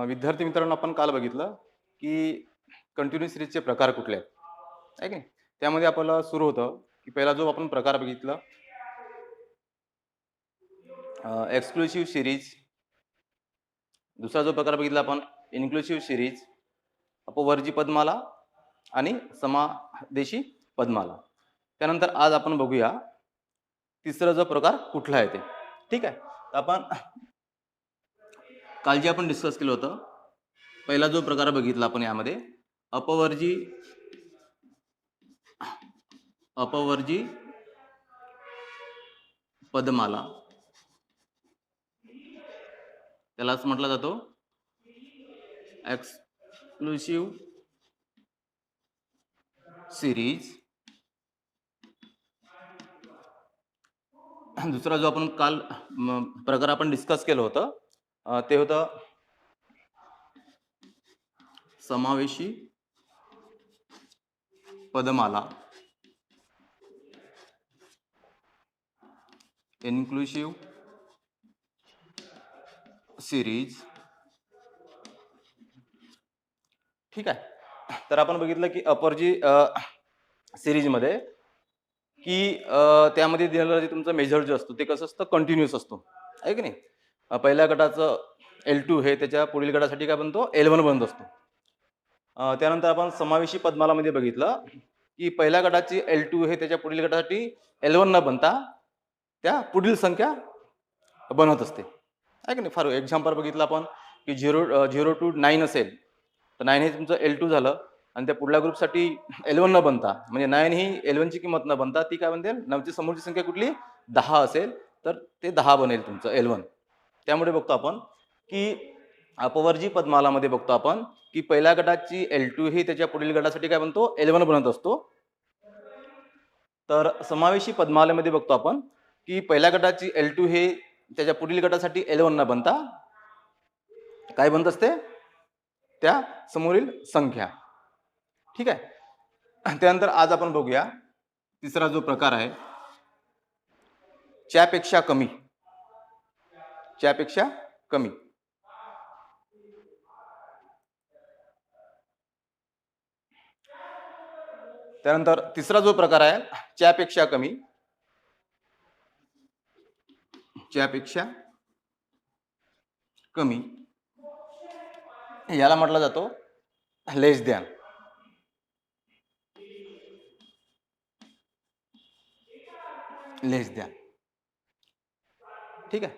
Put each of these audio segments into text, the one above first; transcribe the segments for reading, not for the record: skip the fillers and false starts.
विद्यार्थी मित्रांनो, आपण काल बघितलं की कंटिन्यू सिरीजचे प्रकार कुठले आहेत, आहे की नाही? त्यामध्ये आपल्याला सुरू होतं की पहिला जो आपण प्रकार बघितला, एक्सक्लुसिव्ह सिरीज. दुसरा जो प्रकार बघितला आपण, इन्क्लुसिव्ह सिरीज, अपवर्जी पदमाला आणि समादेशी पदमाला. त्यानंतर आज आपण बघूया तिसरा जो प्रकार कुठला आहे ते. ठीक आहे, तर आपण काल जे आपण डिस्कस केलं होतं, पहिला जो प्रकार बघितला आपण यामध्ये अपवर्जी पदमाला, त्यालाच म्हटला जातो एक्सक्लुसिव्ह सिरीज. दुसरा जो आपण काल प्रकार आपण डिस्कस केलं होतं ते होतं समावेशी पदमाला, इन्क्लुसिव्ह सिरीज. ठीक आहे, तर आपण बघितलं की अपवर्जी सिरीजमध्ये की त्यामध्ये दिलेलं जे तुमचं मेजर जे असतो ते कसं असतं, कंटिन्युअस असतो, आहे की नाही? पहिल्या गटाचं L2 हे त्याच्या पुढील गटासाठी काय बनतो, L1 बनत असतो. त्यानंतर आपण समावेशी पदमालामध्ये बघितलं की पहिल्या गटाची L2 हे त्याच्या पुढील गटासाठी L1 न बनता त्या पुढील संख्या बनत असते, आहे की नाही? फॉर एक्झाम्पल बघितलं आपण की 0 to 9 असेल तर 9 हे तुमचं L2 झालं, आणि त्या पुढल्या ग्रुपसाठी L1 न बनता, म्हणजे 9 ही L1 ची किंमत न बनता ती काय बनते, 9ची समोरची संख्या कुठली 10 असेल तर ते 10 बनेल तुमचं L1. त्यामुळे बघतो आपण की अपवर्जी पदमालामध्ये बघतो आपण की पहिल्या गटाची L2 ही त्याच्या पुढील गटासाठी काय बनतो, L1 बनत असतो. तर समावेशी पदमालेमध्ये बघतो आपण की पहिल्या गटाची L2 हे त्याच्या पुढील गटासाठी L1 न बनता काय बनत असते, त्या समोरील संख्या. ठीक आहे, त्यानंतर आज आपण बघूया तिसरा जो प्रकार आहे, च्यापेक्षा कमी. त्यानंतर तिसरा जो प्रकार आहे च्यापेक्षा कमी, याला म्हटला जातो लेस दॅन. ठीक आहे,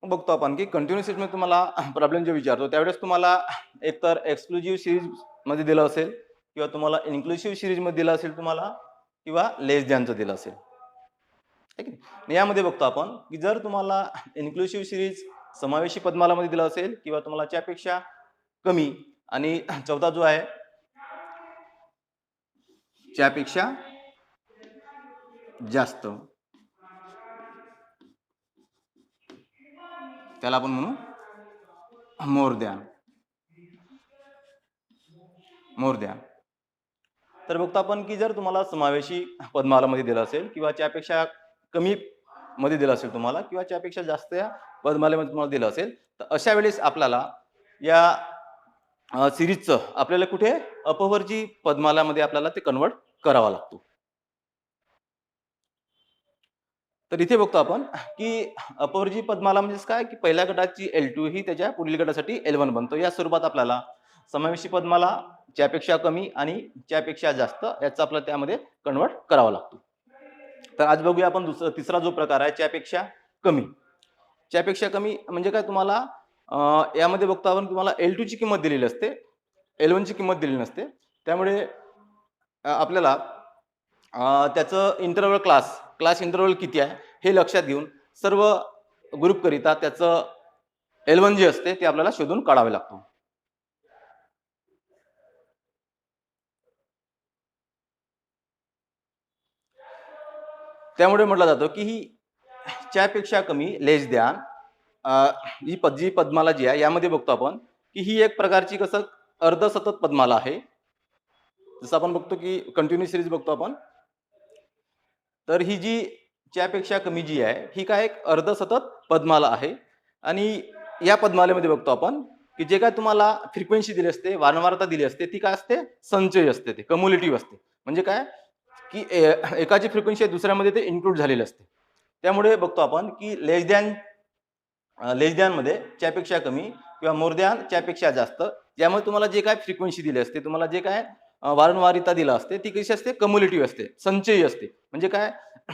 बघतो आपण की कंटिन्यू सिरीज मध्ये तुम्हाला प्रॉब्लेम जे विचारतो त्यावेळेस तुम्हाला एकतर एक्सक्लुसिव्ह सिरीज मध्ये दिलं असेल, किंवा तुम्हाला इन्क्लुसिव्ह सिरीज मध्ये दिलं असेल तुम्हाला, किंवा लेस दॅनचं दिलं असेल. ठीक आहे, यामध्ये बघतो आपण की जर तुम्हाला इन्क्लुसिव्ह सिरीज समावेशी पदमालामध्ये दिलं असेल, किंवा तुम्हाला च्यापेक्षा कमी, आणि चौथा जो आहे च्यापेक्षा जास्त, त्याला आपण म्हणू मोर दॅन. तर बघतो आपण की जर तुम्हाला समावेशी पदमालामध्ये दिलं असेल, किंवा त्यापेक्षा कमी मध्ये दिलं असेल तुम्हाला, किंवा त्यापेक्षा जास्त या पदमालेमध्ये तुम्हाला दिलं असेल, तर अशा वेळेस आपल्याला या सिरीजचं आपल्याला कुठे अपवर्जी पदमालामध्ये आपल्याला ते कन्वर्ट करावा लागतो. तर इथे बघतो आपण की अपवर्जी पदमाला म्हणजे काय, की पहिल्या गटाची L2 ही त्याच्या पुढील गटासाठी L1 बनतो. या स्वरूपात आपल्याला समावेशी पदमाला च्यापेक्षा कमी आणि च्यापेक्षा जास्त याचा आपल्याला त्यामध्ये कन्वर्ट करावा लागतो. तर आज बघूया आपण तिसरा जो प्रकार आहे च्यापेक्षा कमी. म्हणजे काय, तुम्हाला यामध्ये बघतो आपण तुम्हाला L2 ची किंमत दिलेली असते, L1 ची किंमत दिलेली नसते. त्यामुळे आपल्याला त्याचं इंटरवल क्लास इंटरवल किती आहे हे लक्षात घेऊन सर्व ग्रुप करिता त्याचं L1 जे असते ते आपल्याला शोधून काढावे लागतो. त्यामुळे म्हटलं जातं की ही च्यापेक्षा कमी लेस दॅन ही पदमाला जी आहे यामध्ये बघतो आपण की ही एक प्रकारची कसं अर्धसतत पदमाला आहे. जसं आपण बघतो की कंटिन्यू सिरीज बघतो आपण, तर ही जी च्यापेक्षा कमी जी आहे ही काय एक अर्धसतत पदमाला आहे. आणि या पदमालेमध्ये बघतो आपण की जे काय तुम्हाला फ्रिक्वेन्सी दिली असते, वारंवारता दिली असते, ती काय असते, संचयी असते, ते कम्युलेटिव्ह असते. म्हणजे काय की एकाची फ्रिक्वेन्सी दुसऱ्यामध्ये ते इन्क्लूड झालेली असते. त्यामुळे बघतो आपण की लेस दॅन मध्ये च्यापेक्षा कमी किंवा मोर दॅन च्यापेक्षा जास्त, ज्यामुळे तुम्हाला जे काय फ्रिक्वेन्सी दिली असते, तुम्हाला जे काय वारंवारिता दिला असते, ती कशी असते, कम्युलेटिव्ह असते, संचयी असते. म्हणजे काय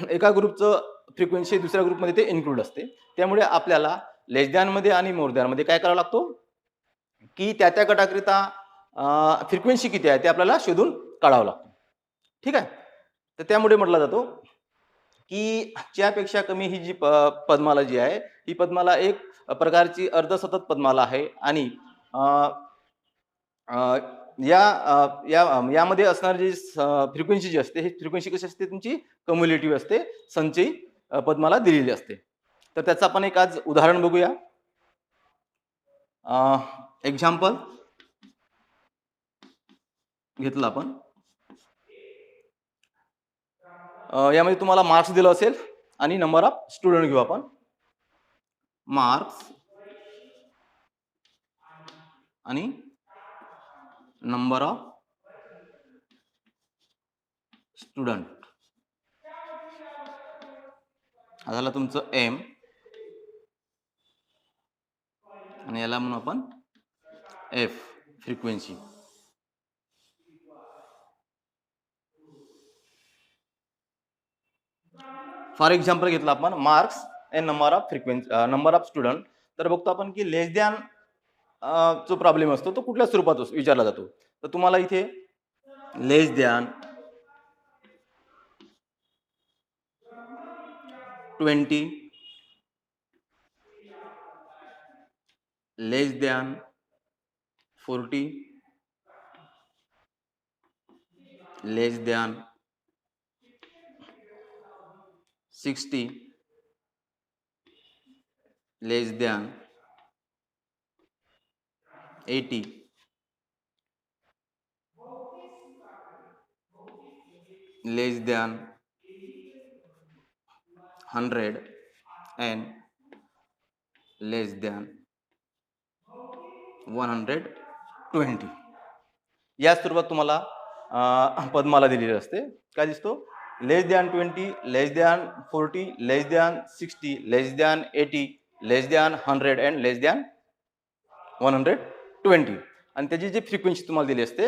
एका ग्रुपचं फ्रिक्वेन्सी दुसऱ्या ग्रुपमध्ये ते इन्क्लूड असते. त्यामुळे आपल्याला लेस दॅन मध्ये आणि मोर दॅन मध्ये काय करावं लागतो की त्या त्या गटाकरिता फ्रिक्वेन्सी किती आहे ते आपल्याला शोधून काढावं लागतं. ठीक आहे. तर त्यामुळे म्हटलं जातो की च्यापेक्षा कमी ही जी पदमाला जी आहे, ही पदमाला एक प्रकारची अर्धसतत पदमाला आहे आणि अ, अ, यामध्ये असणारी जी फ्रिक्वेन्सी जी असते, ही फ्रिक्वेन्सी कशी असते, तुमची कम्युलेटिव्ह असते, संचयी पदमाला दिलेली असते. तर त्याचं आपण एक आज उदाहरण बघूया. एक्झाम्पल घेतलं आपण. यामध्ये तुम्हाला मार्क्स दिलं असेल आणि नंबर ऑफ स्टुडंट घेऊ आपण. मार्क्स आणि नंबर ऑफ स्टुडंट. हा झालं तुमचं एम आणि याला म्हणून आपण एफ, फ्रिक्वेन्सी. फॉर एक्झाम्पल घेतलं आपण marks and number of frequency, number of student. तर बघतो आपण की लेस दॅन जो प्रॉब्लेम असतो तो कुठल्या स्वरूपात विचारला जातो. तर तुम्हाला इथे less than 20, less than 40, less than 60, less than 80, less than 100 and less than 120. या स्वरूपात तुम्हाला पदमाला दिलेली असते. काय दिसतो, less than 20, less than 40, less than 60, less than 80, less than 100 and less than 120. आणि त्याची जी फ्रिक्वेन्सी तुम्हाला दिली असते,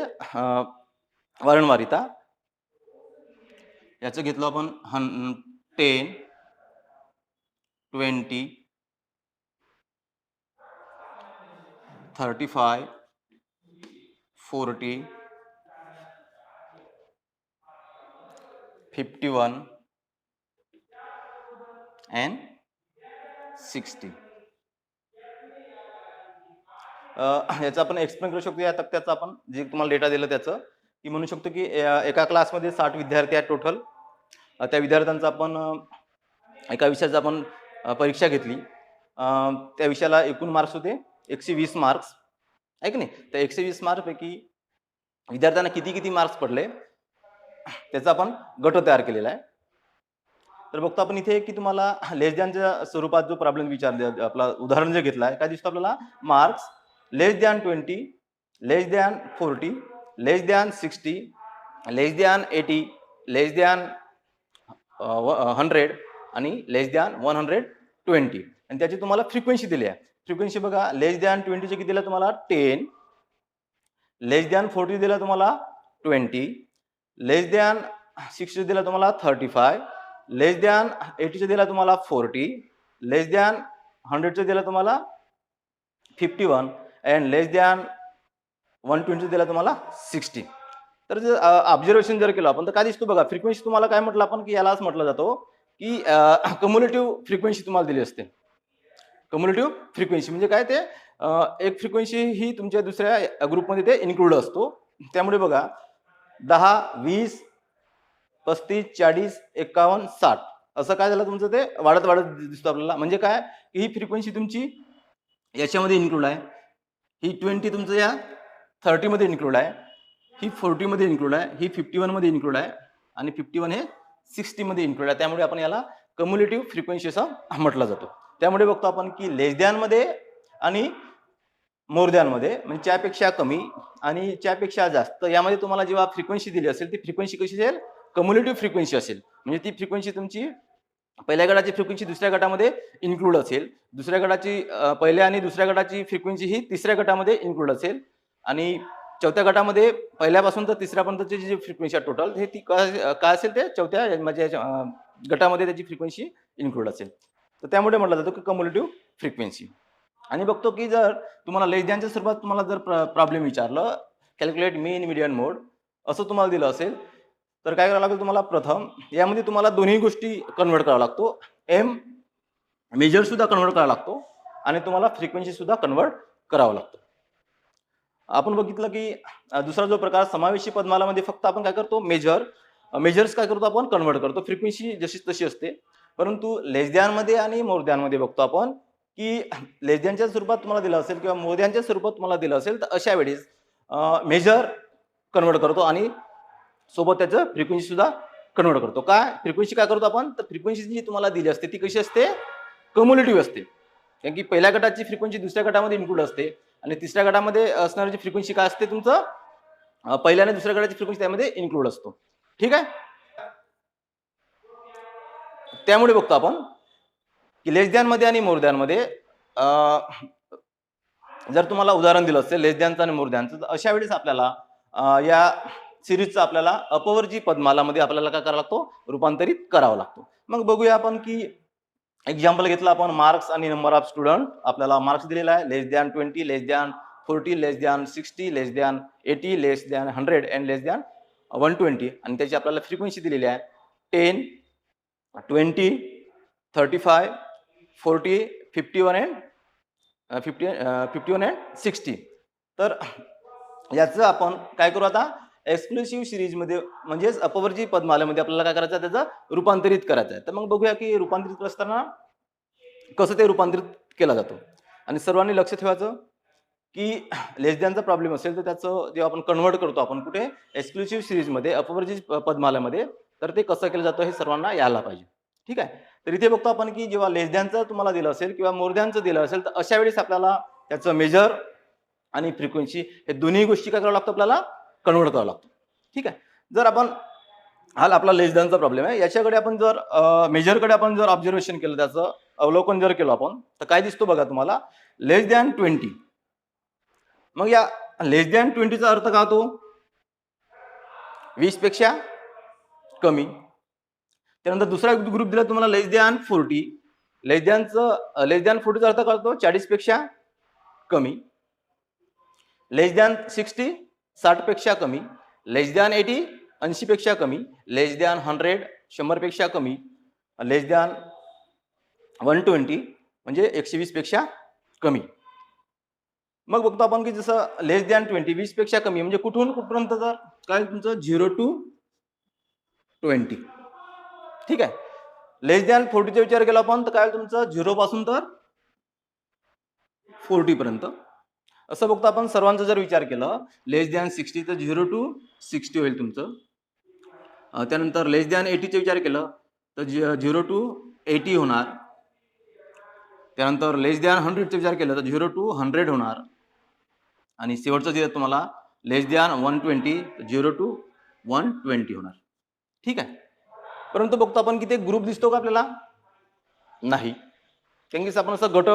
वारंवारिता, याचं घेतलं आपण 10, 20, 35, 40, 51 and 60. याचं आपण एक्सप्लेन करू शकतो या तक्त्याचं. आपण जे तुम्हाला डेटा दिलं त्याचं, की म्हणू शकतो की एका क्लासमध्ये 60 विद्यार्थी आहेत टोटल. त्या विद्यार्थ्यांचा आपण एका विषयाची आपण परीक्षा घेतली. त्या विषयाला एकूण मार्क्स होते 120 मार्क्स, आहे की नाही. त्या 120 मार्कपैकी विद्यार्थ्यांना किती किती मार्क्स पडले त्याचा आपण गट तयार केलेला आहे. तर बघतो आपण इथे की तुम्हाला लेस दॅनच्या स्वरूपात जो प्रॉब्लेम विचारले, आपला उदाहरण जे घेतलं आहे, काय दिसतो आपल्याला, मार्क्स लेस than 20, less than 40, less than 60, less than 80, less than 100 आणि लेस दॅन 120. आणि त्याची तुम्हाला फ्रिक्वेन्सी दिली आहे. फ्रिक्वेन्सी बघा, लेस दॅन 20 चे किती दिलं तुम्हाला, 10, लेस दॅन 40 दिलं तुम्हाला 20, लेस दॅन 60 दिला तुम्हाला 35, लेस दॅन 80 दिला तुम्हाला 40, लेस दॅन 100 दिला तुम्हाला 51 अँड लेस दॅन 120 दिला तुम्हाला 60. तर जर ऑब्झर्वेशन जर केलं आपण तर काय दिसतो बघा, फ्रिक्वेन्सी तुम्हाला काय म्हटलं आपण की यालाच म्हटलं जातो की कम्युलेटिव्ह फ्रिक्वेन्सी तुम्हाला दिली असते. कम्युलेटिव्ह फ्रिक्वेन्सी म्हणजे काय, ते एक फ्रिक्वेन्सी ही तुमच्या दुसऱ्या ग्रुपमध्ये ते इन्क्लूड असतो. त्यामुळे बघा 10, 20, 35, 40, 51, 60 असं काय झालं तुमचं, ते वाढत वाढत दिसतो आपल्याला. म्हणजे काय, ही फ्रिक्वेन्सी तुमची याच्यामध्ये इन्क्लूड आहे, ही 20 तुमचं या 30 मध्ये इन्क्लूड आहे, ही 40 मध्ये इन्क्लूड आहे, ही 51 मध्ये इन्क्लूड आहे आणि 51 हे 60 मध्ये इन्क्लूड आहे. त्यामुळे आपण याला कम्युलेटिव्ह फ्रिक्वेन्सी असं म्हटलं जातो. त्यामुळे बघतो आपण की लेस दॅन मध्ये आणि मोर दॅनमध्ये म्हणजे च्यापेक्षा कमी आणि च्यापेक्षा जास्त, यामध्ये तुम्हाला जेव्हा फ्रिक्वेन्सी दिली असेल ती फ्रिक्वेन्सी कशी असेल, कम्युलेटिव्ह फ्रिक्वेन्सी असेल. म्हणजे ती फ्रिक्वेन्सी तुमची पहिल्या गटाची फ्रिक्वेन्सी दुसऱ्या गटामध्ये इन्क्लूड असेल, दुसऱ्या गटाची पहिल्या आणि दुसऱ्या गटाची फ्रिक्वेन्सी ही तिसऱ्या गटामध्ये इन्क्लूड असेल आणि चौथ्या गटामध्ये पहिल्यापासून तर तिसऱ्यापर्यंतची जी फ्रिक्वेन्सी आहे टोटल हे ती काय असेल ते चौथ्या म्हणजे गटामध्ये त्याची फ्रिक्वेन्सी इन्क्लूड असेल. तर त्यामुळे म्हटलं जातं की कम्युलेटिव्ह फ्रिक्वेन्सी. आणि बघतो की जर तुम्हाला लेस दॅनच्या स्वरूपात तुम्हाला जर प्रॉब्लेम विचारलं, कॅल्क्युलेट मीन मीडियन मोड असं तुम्हाला दिलं असेल, तर काय करावं लागेल तुम्हाला, प्रथम यामध्ये तुम्हाला दोन्ही गोष्टी कन्व्हर्ट करावा लागतो. एम मेजर सुद्धा कन्व्हर्ट करावा लागतो आणि तुम्हाला फ्रिक्वेन्सी सुद्धा कन्व्हर्ट करावं लागतं. आपण बघितलं की दुसरा जो प्रकार समावेशी पदमालामध्ये फक्त आपण काय करतो, मेजर्स काय करतो आपण कन्व्हर्ट करतो, फ्रिक्वेन्सी जशी तशी असते. परंतु लेस दॅनमध्ये आणि मोर दॅनमध्ये बघतो आपण की लेस दॅनच्या स्वरूपात तुम्हाला दिलं असेल किंवा मोर दॅनच्या स्वरूपात तुम्हाला दिलं असेल, तर अशा वेळेस मेजर कन्व्हर्ट करतो आणि सोबत त्याचं फ्रिक्वेन्सी सुद्धा कन्व्हर्ट करतो. काय फ्रिक्वेन्सी काय करतो आपण, तर फ्रिक्वेन्सी जी तुम्हाला दिली असते ती कशी असते, कम्युलेटिव्ह असते. कारण की पहिल्या गटाची फ्रिक्वेन्सी दुसऱ्या गटामध्ये इन्क्लूड असते आणि तिसऱ्या गटामध्ये असणारी फ्रिक्वेन्सी काय असते तुमचं, पहिल्या आणि दुसऱ्या गटाची फ्रिक्वेन्सी त्यामध्ये इन्क्लूड असतो. ठीक आहे. त्यामुळे बघतो आपण की लेस दॅन मध्ये आणि मोर दॅन मध्ये जर तुम्हाला उदाहरण दिलं असेल लेस दॅनचं आणि मोर दॅनचं, तर अशा वेळेस आपल्याला या सिरीजचं आपल्याला अपवर्जी पदमालामध्ये आपल्याला काय करावा लागतो, रूपांतरित करावा लागतो. मग बघूया आपण की एक्झाम्पल घेतलं आपण मार्क्स आणि नंबर ऑफ स्टुडंट. आपल्याला मार्क्स दिलेला आहे less than 20, less than 40, less than 60, less than 80, less than 100 and less than 120 आणि त्याची आपल्याला फ्रिक्वेन्सी दिलेली आहे 10, 20, 35, 40, 51 अँड 51 अँड 60. तर याचं आपण काय करू आता, एक्सक्लुसिव्ह सिरीजमध्ये म्हणजेच अपवर्जी पदमालेमध्ये आपल्याला काय करायचं आहे, त्याचं रूपांतरित करायचं आहे. तर मग बघूया की रूपांतरित असताना कसं ते रूपांतरित केला जातो. आणि सर्वांनी लक्ष ठेवायचं की लेस दॅनचा प्रॉब्लेम असेल तर त्याचं जेव्हा आपण कन्व्हर्ट करतो आपण कुठे, एक्सक्लुसिव्ह सिरीजमध्ये अपवर्जी पदमालेमध्ये, तर ते कसं केलं जातं हे सर्वांना यायला पाहिजे. ठीक आहे. तर इथे बघतो आपण की जेव्हा लेस दॅनचं तुम्हाला दिलं असेल किंवा मोर दॅनचं दिलं असेल, तर अशा वेळेस आपल्याला त्याचं मेजर आणि फ्रिक्वेन्सी हे दोन्ही गोष्टी काय करावं लागतं, आपल्याला कन्व्हर्ट करावं लागतं. ठीक आहे. जर आपण हा आपला लेस दॅनचा प्रॉब्लेम आहे, याच्याकडे आपण जर मेजरकडे आपण जर ऑब्झर्वेशन केलं, त्याचं अवलोकन जर केलं आपण, तर काय दिसतो बघा तुम्हाला, लेस दॅन 20. मग या लेस दॅन 20चा अर्थ काय होतो, 20 पेक्षा कमी. त्यानंतर दुसरा ग्रुप दिला तुम्हाला लेस दॅन 40. लेस दॅन 40चा अर्थ काय होतो, 40 पेक्षा कमी. लेस दॅन 60, 60 पेक्षा कमी. लेस दॅन 80, 80 पेक्षा कमी. लेस दॅन 100, 100 पेक्षा कमी. लेस दॅन 120 म्हणजे 120 पेक्षा कमी. मग बघतो आपण की जसं लेस दॅन 20 20 पेक्षा कमी म्हणजे कुठून कुठपर्यंत, तर काय तुमचं 0 to 20. ठीक आहे. लेस दॅन 40चा विचार केला आपण, तर काय तुमचं 0 पासून तर 40 पर्यंत. असं बघतो आपण सर्वांचा जर विचार केला, लेस दॅन 60 तर 0 to 60 होईल तुमचं. त्यानंतर लेस दॅन 80चा विचार केला तर 0 to 80 होणार. त्यानंतर लेस दॅन 100चा विचार केला तर 0 to 100 होणार. आणि शेवटचं जे तुम्हाला लेस दॅन 120 0 to 120 होणार. ठीक आहे. परंतु बघतो आपण की ते ग्रुप दिसतो का आपल्याला, नाही. कारण की आपण असं गट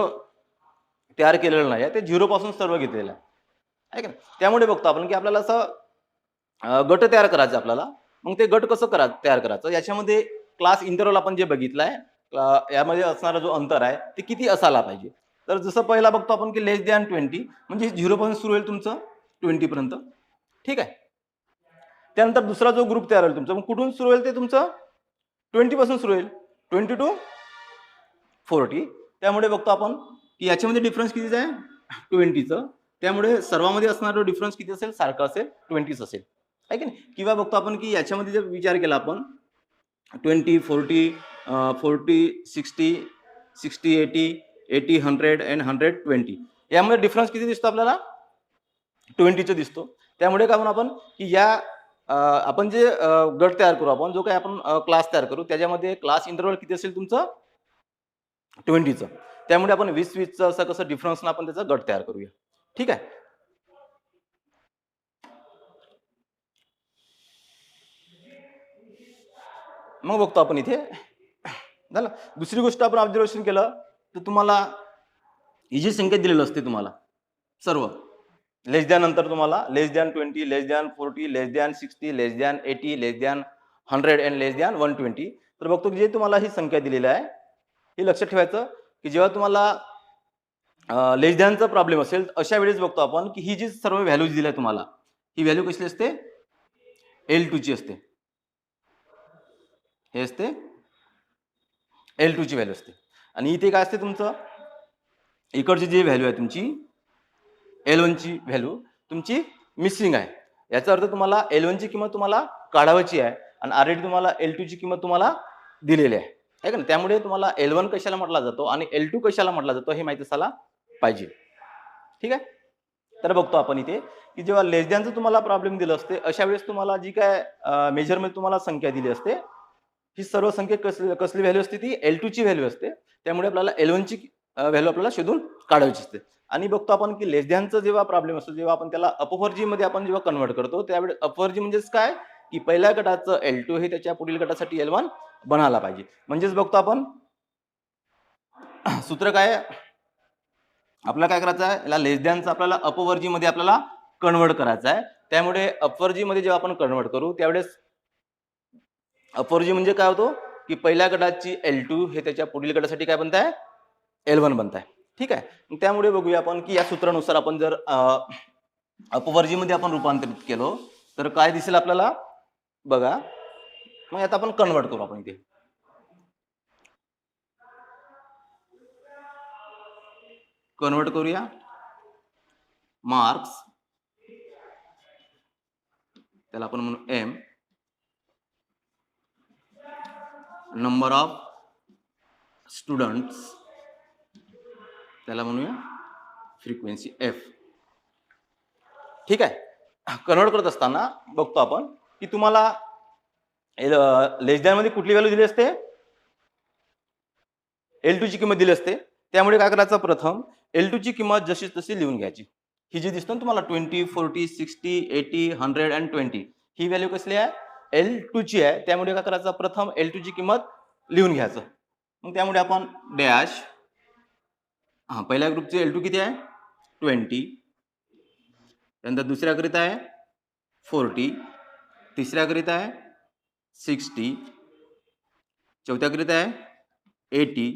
तयार केलेलं नाही आहे, ते 0 पासून सर्व घेतलेलं आहे का नाही. त्यामुळे बघतो आपण की आपल्याला असं गट तयार करायचं आपल्याला. मग ते गट कसं तयार करायचं, याच्यामध्ये क्लास इंटरवल आपण जे बघितलंय, यामध्ये असणारा जो अंतर आहे ते किती असायला पाहिजे. तर जसं पहिला बघतो आपण की लेस दॅन 20 म्हणजे 0 पासून सुरू होईल तुमचं 20 पर्यंत. ठीक आहे. त्यानंतर दुसरा जो ग्रुप तयार होईल तुमचा, मग कुठून सुरू होईल ते तुमचं 20 पासून सुरू होईल 20 to 40. त्यामुळे बघतो आपण की याच्यामध्ये डिफरन्स किती आहे, 20चं. त्यामुळे सर्वांमध्ये असणारा डिफरन्स किती असेल, सारखा असेल, 20 असेल, आहे की नाही. किंवा बघतो आपण की याच्यामध्ये जर विचार केला आपण 20, 40, 40, 60, 60, 80, 80, 100 अँड 120, यामध्ये डिफरन्स किती दिसतो आपल्याला, 20चं दिसतो. त्यामुळे काय म्हणून आपण की या आपण जे गट तयार करू, आपण जो काही आपण क्लास तयार करू, त्याच्यामध्ये क्लास इंटरवल किती असेल तुमचं 20चं. त्यामुळे आपण 20-20चं असं कसं डिफरन्सनं आपण त्याचा गट तयार करूया. ठीक आहे. मग बघतो आपण इथे झालं. दुसरी गोष्ट आपण ऑब्झर्वेशन केलं तर तुम्हाला ही जी संख्या दिलेली असते तुम्हाला सर्व लेस दॅन नंतर तुम्हाला less than 20, less than 40, less than 60, less than 80, less than 100 and less than 120. तर बघतो की जे तुम्हाला ही संख्या दिलेली आहे हे लक्षात ठेवायचं की जेव्हा तुम्हाला लेस दॅनचा प्रॉब्लेम असेल अशा वेळेस बघतो आपण की ही जी सर्व व्हॅल्यूज दिल्या तुम्हाला ही व्हॅल्यू कसली असते L2 ची असते. हे असते L2 ची व्हॅल्यू असते. आणि इथे काय असते तुमचं इकडची जी व्हॅल्यू आहे तुमची L1 ची व्हॅल्यू तुमची मिसिंग आहे. याचा अर्थ तुम्हाला L1 ची किंमत तुम्हाला काढायची आहे आणि ऑलरेडी तुम्हाला L2 ची किंमत तुम्हाला दिलेली आहे का ना. त्यामुळे तुम्हाला L1 कशाला म्हटला जातो आणि L2 कशाला म्हटला जातो हे माहिती असायला पाहिजे. ठीक आहे. तर बघतो आपण इथे की जेव्हा लेस दॅनचं तुम्हाला प्रॉब्लेम दिलं असते अशा वेळेस तुम्हाला जी काय मेजरमेंट तुम्हाला संख्या दिली असते ही सर्व संख्या कसली व्हॅल्यू असते ती L2 ची व्हॅल्यू असते. त्यामुळे आपल्याला L1 ची व्हॅल्यू आपल्याला शोधून काढायची असते. आणि बघतो आपण की लेस दॅनचा जेव्हा प्रॉब्लेम असतो जेव्हा आपण त्याला अपर जी मध्ये आपण जेव्हा कन्वर्ट करतो त्यावेळेस अपर जी म्हणजेच काय की पहिल्या गटाचं L2 हे त्याच्या पुढील गटासाठी L1 बनायला पाहिजे. म्हणजेच बघतो आपण सूत्र काय आपल्याला काय करायचं आहे याला लेस दॅनचा आपल्याला अपर जी मध्ये आपल्याला कन्वर्ट करायचं आहे. त्यामुळे अपर जी मध्ये जेव्हा आपण कन्वर्ट करू त्यावेळेस अपर जी म्हणजे काय होतो की पहिल्या गटाची L2 हे त्याच्या पुढील गटासाठी काय बनत आहे L1 बनत आहे. ठीक आहे. त्यामुळे बघूया आपण की या सूत्रानुसार आपण जर अपवर्जी मध्ये आपण रूपांतरित केलो तर काय दिसेल आपल्याला बघा. मग आता आपण कन्वर्ट करू आपण इथे कन्वर्ट करूया मार्क्स त्याला आपण म्हणू M नंबर ऑफ स्टुडंट्स त्याला म्हणूया फ्रिक्वेन्सी F. ठीक आहे. कन्वर्ट करत असताना बघतो आपण की तुम्हाला लेस दॅन मध्ये कुठली व्हॅल्यू दिली असते L2 ची किंमत दिली असते. त्यामुळे काय करायचं प्रथम L2 ची किंमत जशी तशी लिहून घ्यायची. ही जी दिसतो ना तुम्हाला 20, 40, 60, 80, 100 अँड 20 ही व्हॅल्यू कसली आहे L2 ची आहे. त्यामुळे काय करायचं प्रथम L2 ची किंमत लिहून घ्यायचं. मग त्यामुळे आपण डॅश पहिल्या ग्रुपची L2 किती आहे 20, त्यानंतर दुसऱ्या करिता आहे 40, तिसऱ्या करिता आहे 60, चौथ्या करिता आहे 80,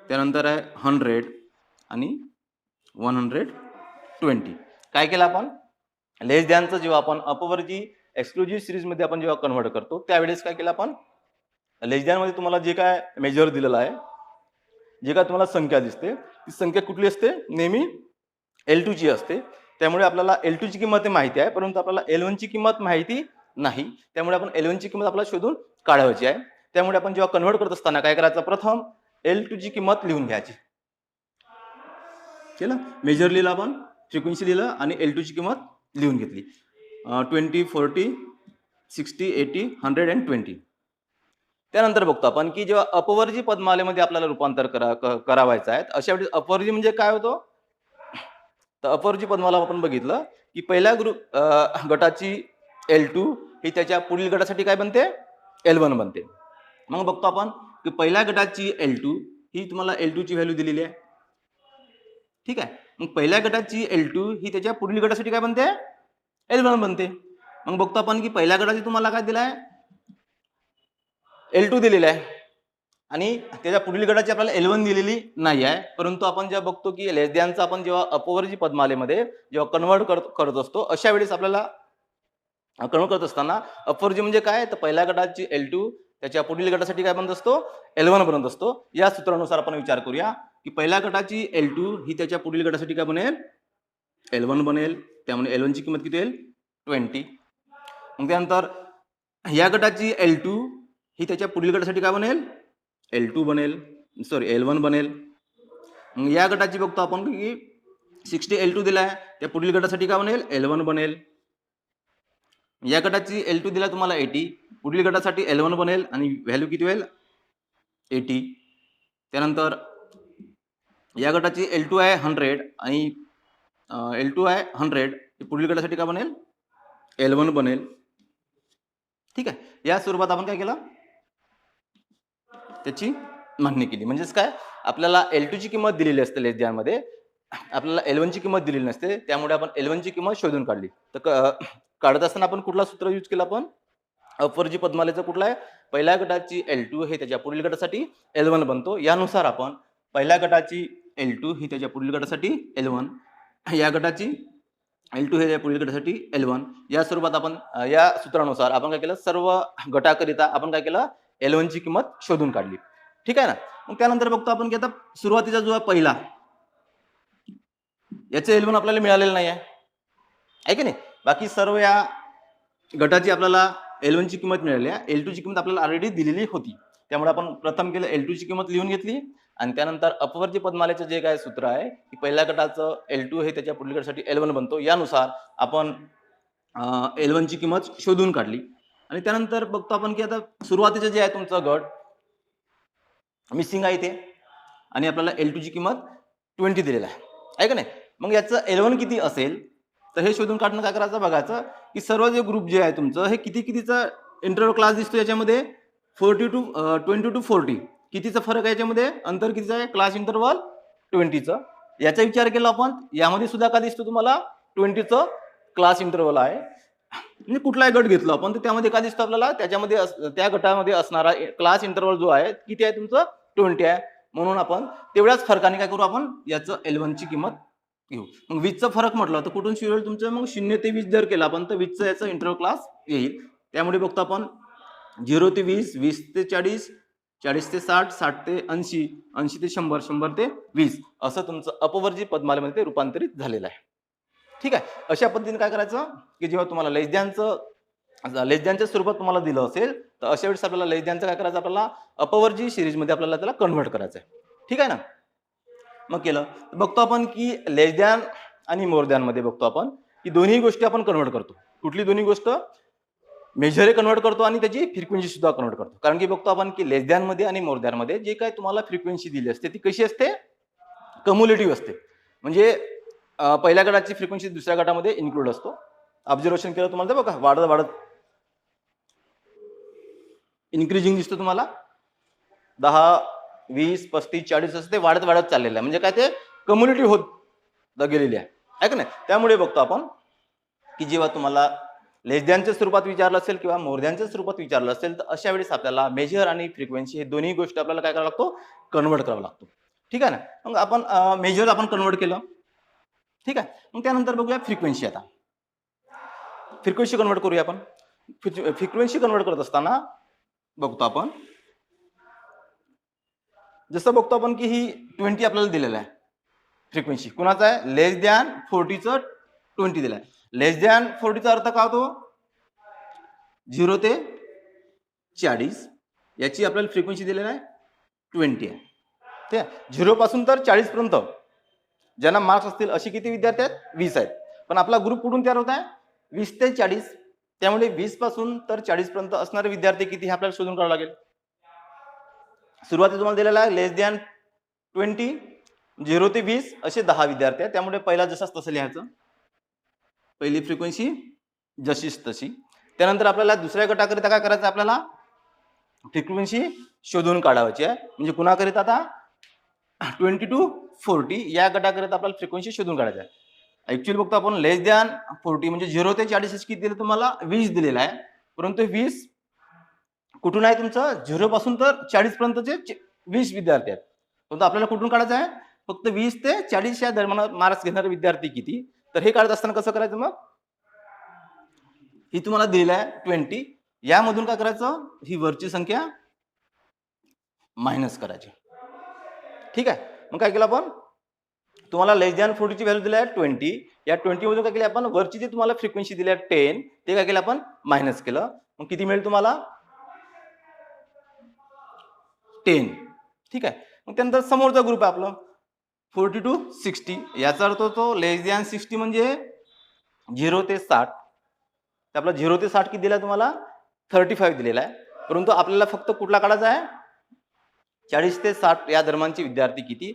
त्यानंतर आहे 100 आणि 120. काय केलं आपण लेस दॅनचं जेव्हा आपण अपवर्जी एक्सक्लुझिव्ह सिरीज मध्ये आपण जेव्हा कन्वर्ट करतो त्यावेळेस काय केलं आपण लेस दॅन मध्ये तुम्हाला जे काय मेजर दिलेलं आहे जे काय तुम्हाला संख्या दिसते ती संख्या कुठली असते नेहमी L2 ची असते. त्यामुळे आपल्याला L2 ची किंमत माहिती आहे परंतु आपल्याला L1 ची किंमत माहिती नाही. त्यामुळे आपण L1 ची किंमत आपल्याला शोधून काढायची आहे. त्यामुळे आपण जेव्हा कन्वर्ट करत असताना काय करायचं प्रथम L2 ची किंमत लिहून घ्यायची. केलं मेजर लिहिलं आपण फ्रिक्वेन्सी लिहिलं आणि L2 ची किंमत लिहून घेतली 20, 40, 60, 80, 100 अँड 20. त्यानंतर बघतो आपण की जेव्हा अपवर्जी पदमालेमध्ये आपल्याला रूपांतर करावायचं आहे अशा वेळी अपवर्जी म्हणजे काय होतो तर अपवर्जी पदमाला आपण बघितलं की पहिल्या गटाची L2 ही त्याच्या पुढील गटासाठी काय बनते L1 बनते. मग बघतो आपण की पहिल्या गटाची L2 ही तुम्हाला L2 ची व्हॅल्यू दिलेली आहे. ठीक आहे. मग पहिल्या गटाची L2 ही त्याच्या पुढील गटासाठी काय बनते L1 बनते. मग बघतो आपण की पहिल्या गटाची तुम्हाला काय दिलाय L2 दिलेला आहे आणि त्याच्या पुढील गटाची आपल्याला L1 दिलेली नाही आहे. परंतु आपण जेव्हा बघतो की लेस दॅनचा आपण जेव्हा अपवर्जी पदमालेमध्ये जेव्हा कन्वर्ट करत असतो अशा वेळेस आपल्याला कन्वर्ट करत असताना अपवर्जी म्हणजे काय तर पहिल्या गटाची L2 त्याच्या पुढील गटासाठी काय बनत असतो L1 बनत असतो. या सूत्रानुसार आपण विचार करूया की पहिल्या गटाची L2 ही त्याच्या पुढील गटासाठी काय बनेल L1 बनेल. त्यामुळे L1 ची किंमत किती येईल 20. मग त्यानंतर या गटाची L2 ही त्याच्या पुढील गटासाठी काय बनेल L2 बनेल L1 बनेल. मग या गटाची बघतो आपण की 60 L2 दिलाय त्या पुढील गटासाठी काय बनेल L1 बनेल. या गटाची L2 दिला तुम्हाला 80 पुढील गटासाठी L1 बनेल आणि व्हॅल्यू किती होईल 80. त्यानंतर या गटाची L2 आहे 100 आणि L2 आहे 100, पुढील गटासाठी काय बनेल L1 बनेल. ठीक आहे, या स्वरूपात आपण काय केलं त्याची मांडणी केली. म्हणजेच काय आपल्याला L2 ची किंमत दिलेली असते लेस दॅन मध्ये, आपल्याला L1 ची किंमत दिलेली नसते, त्यामुळे आपण L1 ची किंमत शोधून काढली. तर काढत असताना आपण कुठला सूत्र यूज केला आपण अपवर्जी पदमालेचं कुठला आहे पहिल्या गटाची L2 हे त्याच्या पुढील गटासाठी L1 बनतो. यानुसार आपण पहिल्या गटाची L2 ही त्याच्या पुढील गटासाठी L1, या गटाची L2 हे त्याच्या पुढील गटासाठी L1, या स्वरूपात आपण या सूत्रानुसार आपण काय केलं सर्व गटाकरिता आपण काय केलं L1 ची किंमत शोधून काढली. ठीक आहे ना. मग त्यानंतर बघतो आपण की आता सुरुवातीचा जो पहिला याचे L1 आपल्याला मिळालेलं नाही आहे की नाही. बाकी सर्व या गटाची आपल्याला L1 ची किंमत मिळाली आहे. L2 ची किंमत आपल्याला ऑलरेडी दिलेली होती, त्यामुळे आपण प्रथम केलं L2 ची किंमत लिहून घेतली आणि त्यानंतर अपवर्जी पदमालेचं जे काय सूत्र आहे की पहिल्या गटाचं L2 हे त्याच्या पुढील गटासाठी L1 बनतो. यानुसार आपण L1 ची किंमत शोधून काढली आणि त्यानंतर बघतो आपण की आता सुरुवातीचं जे आहे तुमचं गट मिसिंग आहे ते आणि आपल्याला L2 ची किंमत 20 दिलेला आहे का नाही. मग याचं L1 किती असेल तर हे शोधून काढणं काय करायचं बघायचं की सर्व जे ग्रुप जे आहे तुमचं हे कितीचा इंटरवल क्लास दिसतो याच्यामध्ये 20 to 40 कितीचा फरक आहे याच्यामध्ये अंतर कितीचं आहे क्लास इंटरवल 20चं. याचा विचार केला आपण यामध्ये सुद्धा का दिसतो तुम्हाला 20चं क्लास इंटरवल आहे. म्हणजे कुठलाही गट घेतला आपण तर त्यामध्ये काय दिसतो आपल्याला त्याच्यामध्ये त्या गटामध्ये असणारा क्लास इंटरवल जो आहे किती आहे तुमचं 20 आहे. म्हणून आपण तेवढ्याच फरकाने काय करू आपण याचं L1 ची किंमत घेऊ. मग 20चा फरक म्हटलं तर कुठून सुरू होईल तुमचं मग 0 ते 20 जर केला आपण तर 20चा याचा इंटरवल क्लास येईल. त्यामुळे बघतो आपण 0 ते 20, 20 ते 40, 40 ते 60, 60 ते 80, 80 ते 100, 100 ते 20 असं तुमचं अपवर्जी पदमालेमध्ये रूपांतरित झालेलं आहे. ठीक आहे. अशा पद्धतीने काय करायचं की जेव्हा तुम्हाला लेस दॅनच्या स्वरूपात तुम्हाला दिलं असेल तर अशा वेळेस आपल्याला लेस दॅनचं काय करायचं आपल्याला अपवर्जी सिरीजमध्ये आपल्याला त्याला कन्व्हर्ट करायचं आहे. ठीक आहे ना. मग केलं बघतो आपण की लेस दॅन आणि मोर दॅन मध्ये बघतो आपण की दोन्ही गोष्टी आपण कन्व्हर्ट करतो. कुठली दोन्ही गोष्ट मेजर कन्व्हर्ट करतो आणि त्याची फ्रिक्वेन्सी सुद्धा कन्व्हर्ट करतो. कारण की बघतो आपण की लेस दॅन मध्ये आणि मोर दॅन मध्ये जे काय तुम्हाला फ्रिक्वेन्सी दिली असते ती कशी असते कम्युलेटिव्ह असते. म्हणजे पहिल्या गटाची फ्रिक्वेन्सी दुसऱ्या गटामध्ये इन्क्लूड असतो. ऑब्झर्वेशन केलं तुम्हाला तर बघा वाढत वाढत इन्क्रीजिंग दिसतो तुम्हाला 10, 20, 35, 40 असं ते वाढत वाढत चाललेलं आहे. म्हणजे काय ते कम्युनिटिव्ह होत गेलेली आहे का नाही. त्यामुळे बघतो आपण की जेव्हा तुम्हाला लेस दॅनच्या स्वरूपात विचारलं असेल किंवा मोर दॅनच्या स्वरूपात विचारलं असेल तर अशा वेळेस आपल्याला मेजर आणि फ्रिक्वेन्सी हे दोन्ही गोष्टी आपल्याला काय करावं लागतो कन्वर्ट करावा लागतो. ठीक आहे ना. मग आपण मेजर आपण कन्वर्ट केलं. ठीक आहे. मग त्यानंतर बघूया फ्रिक्वेन्सी. आता फ्रिक्वेन्सी कन्वर्ट करूया आपण. फ्रिक्वेन्सी कन्वर्ट करत असताना बघतो आपण जसं बघतो आपण की ही 20 आपल्याला दिलेलं आहे फ्रिक्वेन्सी. कुणाचा आहे लेस दॅन 40चं 20 दिलं आहे. लेस दॅन 40चा अर्थ काय होतो 0 ते 40 याची आपल्याला फ्रिक्वेन्सी दिलेली आहे 20 आहे. ठीक आहे. 0 पासून तर 40 पर्यंत ज्यांना मार्क्स असतील असे किती विद्यार्थी आहेत 20 आहेत. पण आपला ग्रुप कुठून तयार होत आहे 20 ते 40. त्यामुळे 20 पासून तर 40 पर्यंत असणारे विद्यार्थी किती हे आपल्याला शोधून काढावं लागेल. सुरुवातीला तुम्हाला दिलेला आहे लेस दॅन 20, 0 ते 20 असे 10 विद्यार्थी आहेत. त्यामुळे पहिला जसाच तसं लिहायचं. पहिली फ्रिक्वेन्सी जशीच तशी. त्यानंतर आपल्याला दुसऱ्या गटाकरिता काय करायचं आपल्याला फ्रिक्वेन्सी शोधून काढायची आहे. म्हणजे कुणाकरिता आता 20 to 40 या गटाकरिता आपल्याला फ्रिक्वेन्सी शोधून काढायची आहे. ऍक्च्युअली बघतो आपण लेस दॅन 40 म्हणजे 0 ते 40 किती दिलं तुम्हाला 20 दिलेला आहे. परंतु 20 कुठून आहे तुमचं 0 पासून तर 40 पर्यंतचे 20 विद्यार्थी आहेत. परंतु आपल्याला कुठून काढायचं आहे फक्त 20 ते 40 या दरम्यान मार्क्स घेणारे विद्यार्थी किती. तर हे काढत असताना कसं करायचं मग ही तुम्हाला दिलेलं आहे 20 यामधून काय करायचं ही वरची संख्या मायनस करायची. ठीक आहे. मग काय केलं आपण तुम्हाला लेस दॅन 40 ची व्हॅल्यू दिली आहे 20. या 20 मधून काय केली आपण वरची जी तुम्हाला फ्रिक्वेन्सी दिली आहे 10 ते काय केलं आपण मायनस केलं. मग किती मिळेल तुम्हाला 10. ठीक आहे. मग त्यानंतर समोरचा ग्रुप आहे आपला 40 to 60 याचा अर्थ होतो लेस दॅन 60 म्हणजे 0 ते 60. आपला 0 ते 60 किती दिला तुम्हाला 35 दिलेला आहे. परंतु आपल्याला फक्त कुठला काढायचा आहे 40 ते 60 या दरम्यानचे विद्यार्थी किती.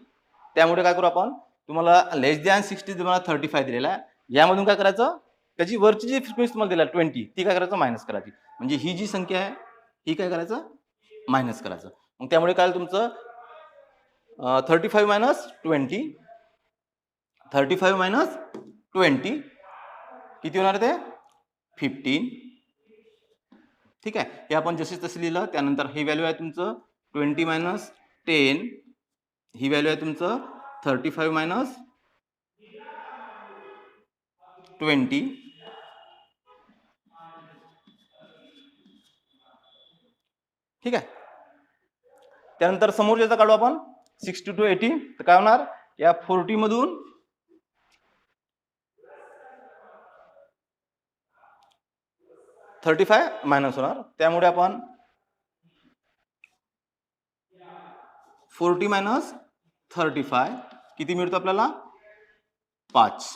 त्यामुळे काय करू आपण तुम्हाला लेस दॅन 60 तुम्हाला 35 दिलेला आहे. यामधून काय करायचं, त्याची वरची जी फ्रिक्वेन्सी तुम्हाला दिला 20 ती काय करायचं मायनस करायची. म्हणजे ही जी संख्या आहे ही काय करायचं मायनस करायचं. मग त्यामुळे काय तुमचं 35 मायनस 20 35 मायनस 20 किती होणार ते 15. ठीक आहे, हे आपण जसे तसे लिहिलं. त्यानंतर ही व्हॅल्यू आहे तुमचं 20 मायनस 10, ही व्हॅल्यू आहे तुमचं 35 मायनस 20. ठीक आहे, त्यानंतर समोरच्याचा काढू आपण 60 to 80. तर काय होणार, या 40 मधून 35 मायनस होणार. त्यामुळे आपण 40 मायनस 35 किती मिळतो आपल्याला 5.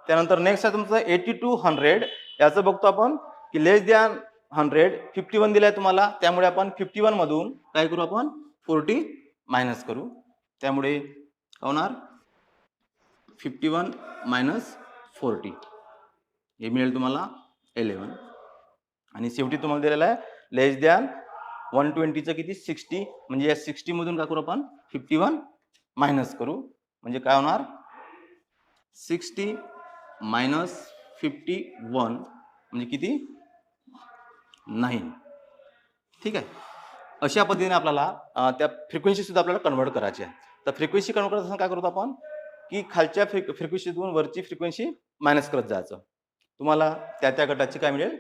त्यानंतर नेक्स्ट आहे तुमचं 80 to 100. याचं बघतो आपण की लेस दॅन 100 51 दिलाय तुम्हाला. त्यामुळे आपण 51 मधून काय करू, आपण 40 मायनस करू. त्यामुळे काय होणार 51 मायनस 40 हे मिळेल तुम्हाला 11. आणि शेवटी तुम्हाला दिलेला आहे लेस दॅन 120चं किती 60. म्हणजे या 60 मधून काय करू आपण 51 मायनस करू. म्हणजे काय होणार 60 मायनस 51 म्हणजे किती 9. ठीक आहे, अशा पद्धतीने आपल्याला त्या फ्रिक्वेन्सी सुद्धा आपल्याला कन्वर्ट करायची आहे. तर फ्रिक्वेन्सी कन्वर्ट करताना काय करतो आपण की खालच्या फ्रिक्वेन्सीतून वरची फ्रिक्वेन्सी मायनस करत जायचं. तुम्हाला त्या त्या गटाची काय मिळेल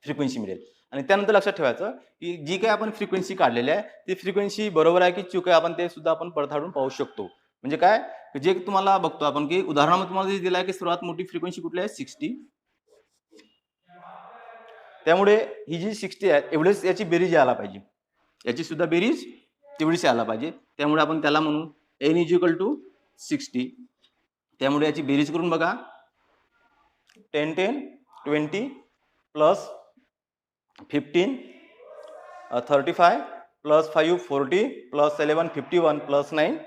फ्रिक्वेन्सी मिळेल. आणि त्यानंतर लक्षात ठेवायचं की जी काही आपण फ्रिक्वेन्सी काढलेली आहे ती फ्रिक्वेन्सी बरोबर आहे की चूक आहे आपण ते सुद्धा आपण पडताळून पाहू शकतो. म्हणजे काय जे तुम्हाला बघतो आपण की उदाहरणामध्ये तुम्हाला जे दिलं आहे की सर्वात मोठी फ्रिक्वेन्सी कुठली आहे 60. त्यामुळे ही जी 60 आहे एवढेच याची बेरीज यायला पाहिजे, याची सुद्धा बेरीज तेवढीच यायला पाहिजे. त्यामुळे आपण त्याला म्हणू n इज इक्वल टू 60. त्यामुळे याची बेरीज करून बघा 10 10 20 प्लस 15 35 प्लस 5 40 प्लस 11 51 प्लस 9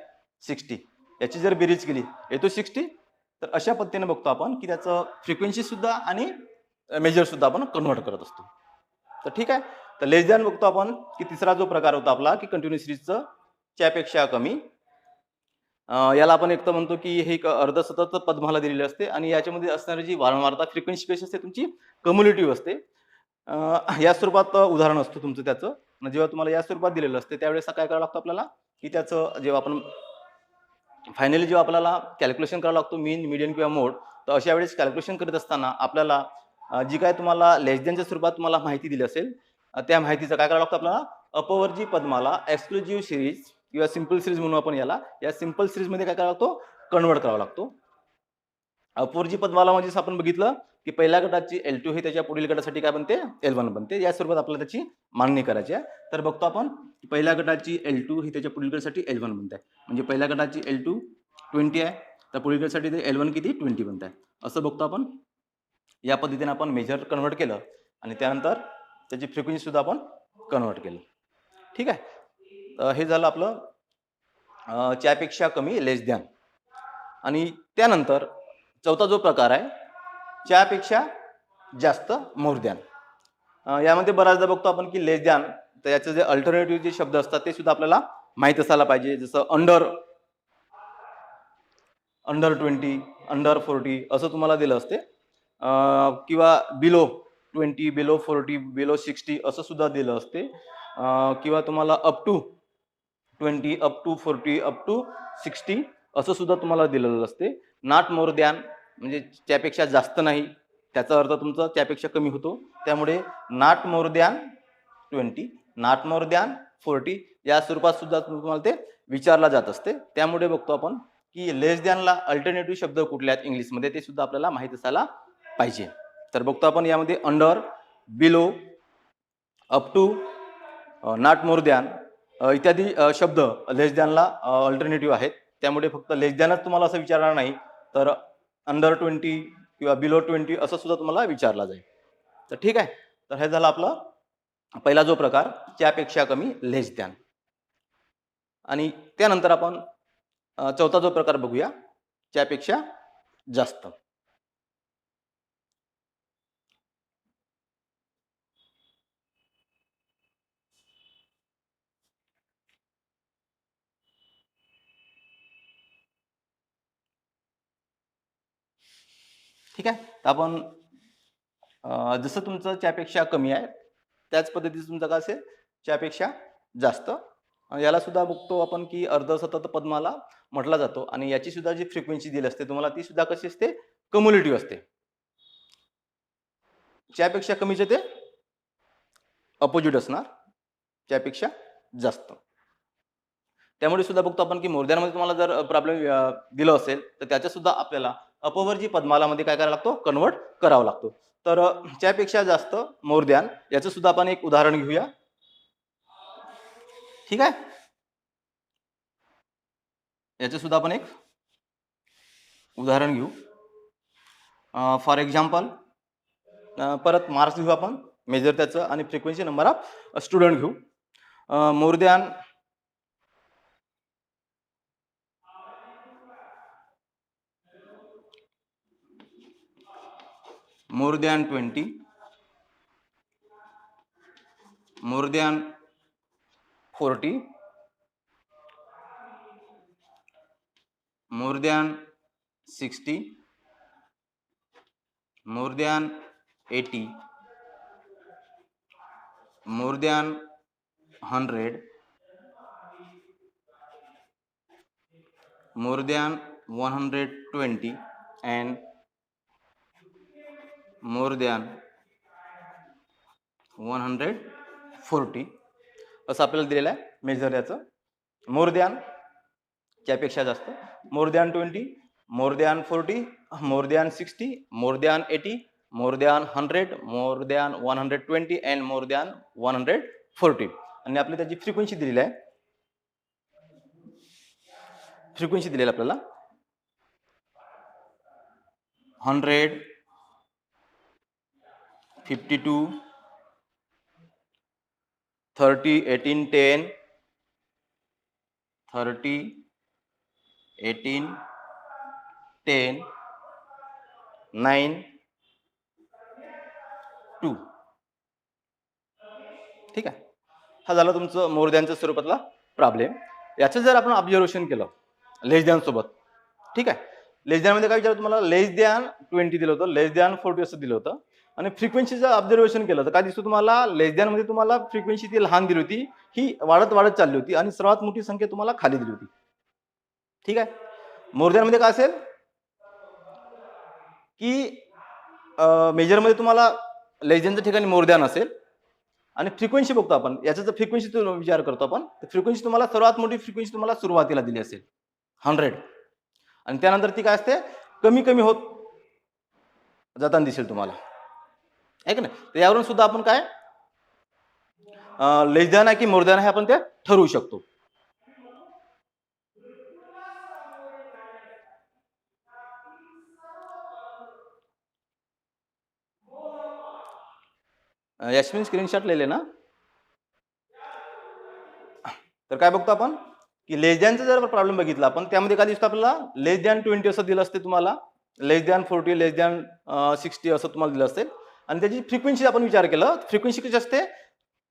60. याची जर बेरीज केली येतो 60. तर अशा पद्धतीने बघतो आपण की त्याचं फ्रिक्वेन्सी सुद्धा आणि मेजर सुद्धा आपण कन्वर्ट करत असतो. तर ठीक आहे, तर लेस दॅन बघतो आपण की तिसरा जो प्रकार होता आपला की कंटिन्यू सिरीजचं च्यापेक्षा कमी. याला आपण एक तर म्हणतो की हे एक अर्धसतत पद्माला दिलेली असते आणि याच्यामध्ये असणारी जी वारंवारता फ्रिक्वेन्सी कशी असते तुमची कम्युलेटिव्ह असते. या स्वरूपात उदाहरण असतं तुमचं त्याचं. जेव्हा तुम्हाला या स्वरूपात दिलेलं असते त्यावेळेस काय करावं लागतं आपल्याला की त्याचं जेव्हा आपण फायनली जेव्हा आपल्याला कॅल्क्युलेशन करावं लागतो मीन मीडियन किंवा मोड. तर अशा वेळेस कॅल्क्युलेशन करत असताना आपल्याला जी काय तुम्हाला लेस दॅनच्या स्वरूपात तुम्हाला माहिती दिली असेल त्या माहितीचं काय करावं लागतं आपल्याला अपवर्जी पद्माला एक्सक्लुझिव्ह सिरीज किंवा सिंपल सिरीज म्हणून आपण याला या सिंपल सिरीजमध्ये काय करावं लागतो कन्वर्ट करावा लागतो. अपवर्जी पद्माला म्हणजे आपण बघितलं की पहिल्या गटाची L2 हे त्याच्या पुढील गटासाठी काय बनते L1 बनते. या स्वरूपात आपल्याला त्याची मांडणी करायची आहे. तर बघतो आपण पहिल्या गटाची L2 ही त्याच्या पुढील गटासाठी L1 बनते. म्हणजे पहिल्या गटाची L2 20 आहे तर पुढील गटासाठी ते L1 किती 20 बनत आहे. असं बघतो आपण. या पद्धतीने आपण मेजर कन्वर्ट केलं आणि त्यानंतर त्याची फ्रिक्वेन्सी सुद्धा आपण कन्वर्ट केलं. ठीक आहे, तर हे झालं आपलं च्यापेक्षा कमी लेस दॅन. आणि त्यानंतर चौथा जो प्रकार आहे च्यापेक्षा जास्त मोर दॅन. यामध्ये बऱ्याचदा बघतो आपण की लेस दॅन तर याचे जे अल्टरनेटिव्ह जे शब्द असतात ते सुद्धा आपल्याला माहीत असायला पाहिजे. जसं अंडर 20 अंडर 40 असं तुम्हाला दिलं असते किंवा बिलो 20 बिलो 40 बिलो 60 असं सुद्धा दिलं असते किंवा तुम्हाला up to 20 up to 40 up to 60 असं सुद्धा तुम्हाला दिलेलं असते. नॉट मोर दॅन म्हणजे त्यापेक्षा जास्त नाही, त्याचा अर्थ तुमचा त्यापेक्षा कमी होतो. त्यामुळे not more than 20 not more than 40 या स्वरूपात सुद्धा तुम्हाला ते विचारला जात असते. त्यामुळे बघतो आपण की लेस दॅनला अल्टरनेटिव्ह शब्द कुठले आहेत इंग्लिशमध्ये ते सुद्धा आपल्याला माहित असायला पाहिजे. तर बघतो आपण यामध्ये under below up to not more than इत्यादी शब्द लेस दॅनला अल्टरनेटिव्ह आहेत. त्यामुळे फक्त लेस दॅनच तुम्हाला असं विचारणार नाही तर अंडर 20 किंवा बिलो 20 असं सुद्धा तुम्हाला विचारला जाईल. तर ठीक आहे, तर हे झालं आपलं पहिला जो प्रकार त्यापेक्षा कमी लेस दॅन. आणि त्यानंतर आपण चौथा जो प्रकार बघूया, त्यापेक्षा जास्त. ठीक आहे. तर आपण जसं तुमचं त्यापेक्षा कमी आहे, त्याच पद्धतीचं तुमचं काय असेल, त्यापेक्षा जास्त. याला सुद्धा बघतो आपण की अर्धसतत पद्माला म्हटला जातो आणि याची सुद्धा जी फ्रिक्वेन्सी दिली असते तुम्हाला, ती सुद्धा कशी असते, कम्युलेटिव्ह असते. त्यापेक्षा कमीचे ते अपोजिट असणार, त्यापेक्षा जास्त. त्यामुळे सुद्धा बघतो आपण की मोरद्यांमध्ये तुम्हाला जर प्रॉब्लेम दिलं असेल, तर त्याच्या सुद्धा आपल्याला अपवर्जी पद्मालामध्ये काय करायला लागतो, कन्वर्ट करावा लागतो. तर त्यापेक्षा जास्त मोरद्यान याचं सुद्धा आपण एक उदाहरण घेऊया. ठीक आहे. याचं सुद्धा आपण एक उदाहरण घेऊ. फॉर एक्झाम्पल, परत मार्क्स घेऊ आपण, मेजर त्याचं, आणि फ्रिक्वेन्सी नंबर ऑफ स्टुडंट घेऊ. More than more than 20, more than 40, more than 60, more than 80, more than 100, more than 120, and more than 140 असं आपल्याला दिलेलं आहे मेजर याचं. मोर दॅन त्यापेक्षा जास्त, मोर than 20, more than 40, more than 60, more than 80, more than 100, more than 120, and more than 140. आणि आपली त्याची फ्रिक्वेन्सी दिलेली आहे. फ्रिक्वेन्सी दिलेली आपल्याला 100, 52, 30, 18, 10, 30, 18, 10, 9, 2. ठीक आहे. हा झाला तुमचं मोर दॅनच्या स्वरूपातला प्रॉब्लेम. याचं जर आपण ऑब्झर्वेशन केलं लेस दॅन सोबत, ठीक आहे, लेस दॅन मध्ये काय विचारलं तुम्हाला, लेस दॅन 20 दिलं होतं, लेस दॅन 40 असं दिलं होतं. आणि फ्रिक्वेन्सीचं ऑब्झर्वेशन केलं तर काय दिसतं तुम्हाला, लेस दॅन मध्ये तुम्हाला फ्रिक्वेन्सी ती लहान दिली होती, ही वाढत वाढत चालली होती, आणि सर्वात मोठी संख्या तुम्हाला खाली दिली होती. ठीक आहे. मोर दॅन मध्ये काय असेल की मेजरमध्ये तुम्हाला लेस दॅनच्या ठिकाणी मोर दॅन असेल, आणि फ्रिक्वेन्सी बघतो आपण, याचा जर फ्रिक्वेन्सी विचार करतो आपण, तर फ्रिक्वेन्सी तुम्हाला सर्वात मोठी फ्रिक्वेन्सी तुम्हाला सुरुवातीला दिली असेल 100, आणि त्यानंतर ती काय असते, कमी कमी होत जाताना दिसेल तुम्हाला, आहे का नाही. तर यावरून सुद्धा आपण काय लेस दॅन आहे की मोर दॅन आहे आपण ते ठरवू शकतो. यशमिन स्क्रीनशॉट लिहिले ना. तर काय बघतो आपण की लेस दॅनचा जर प्रॉब्लेम बघितला आपण, त्यामध्ये काय दिसतं आपल्याला, लेस दॅन 20 असं दिलं असते तुम्हाला, लेस दॅन 40, लेस दॅन 60 असं तुम्हाला दिलं असेल. आणि त्याची फ्रिक्वेन्सी आपण विचार केला, फ्रिक्वेन्सी कशी असते,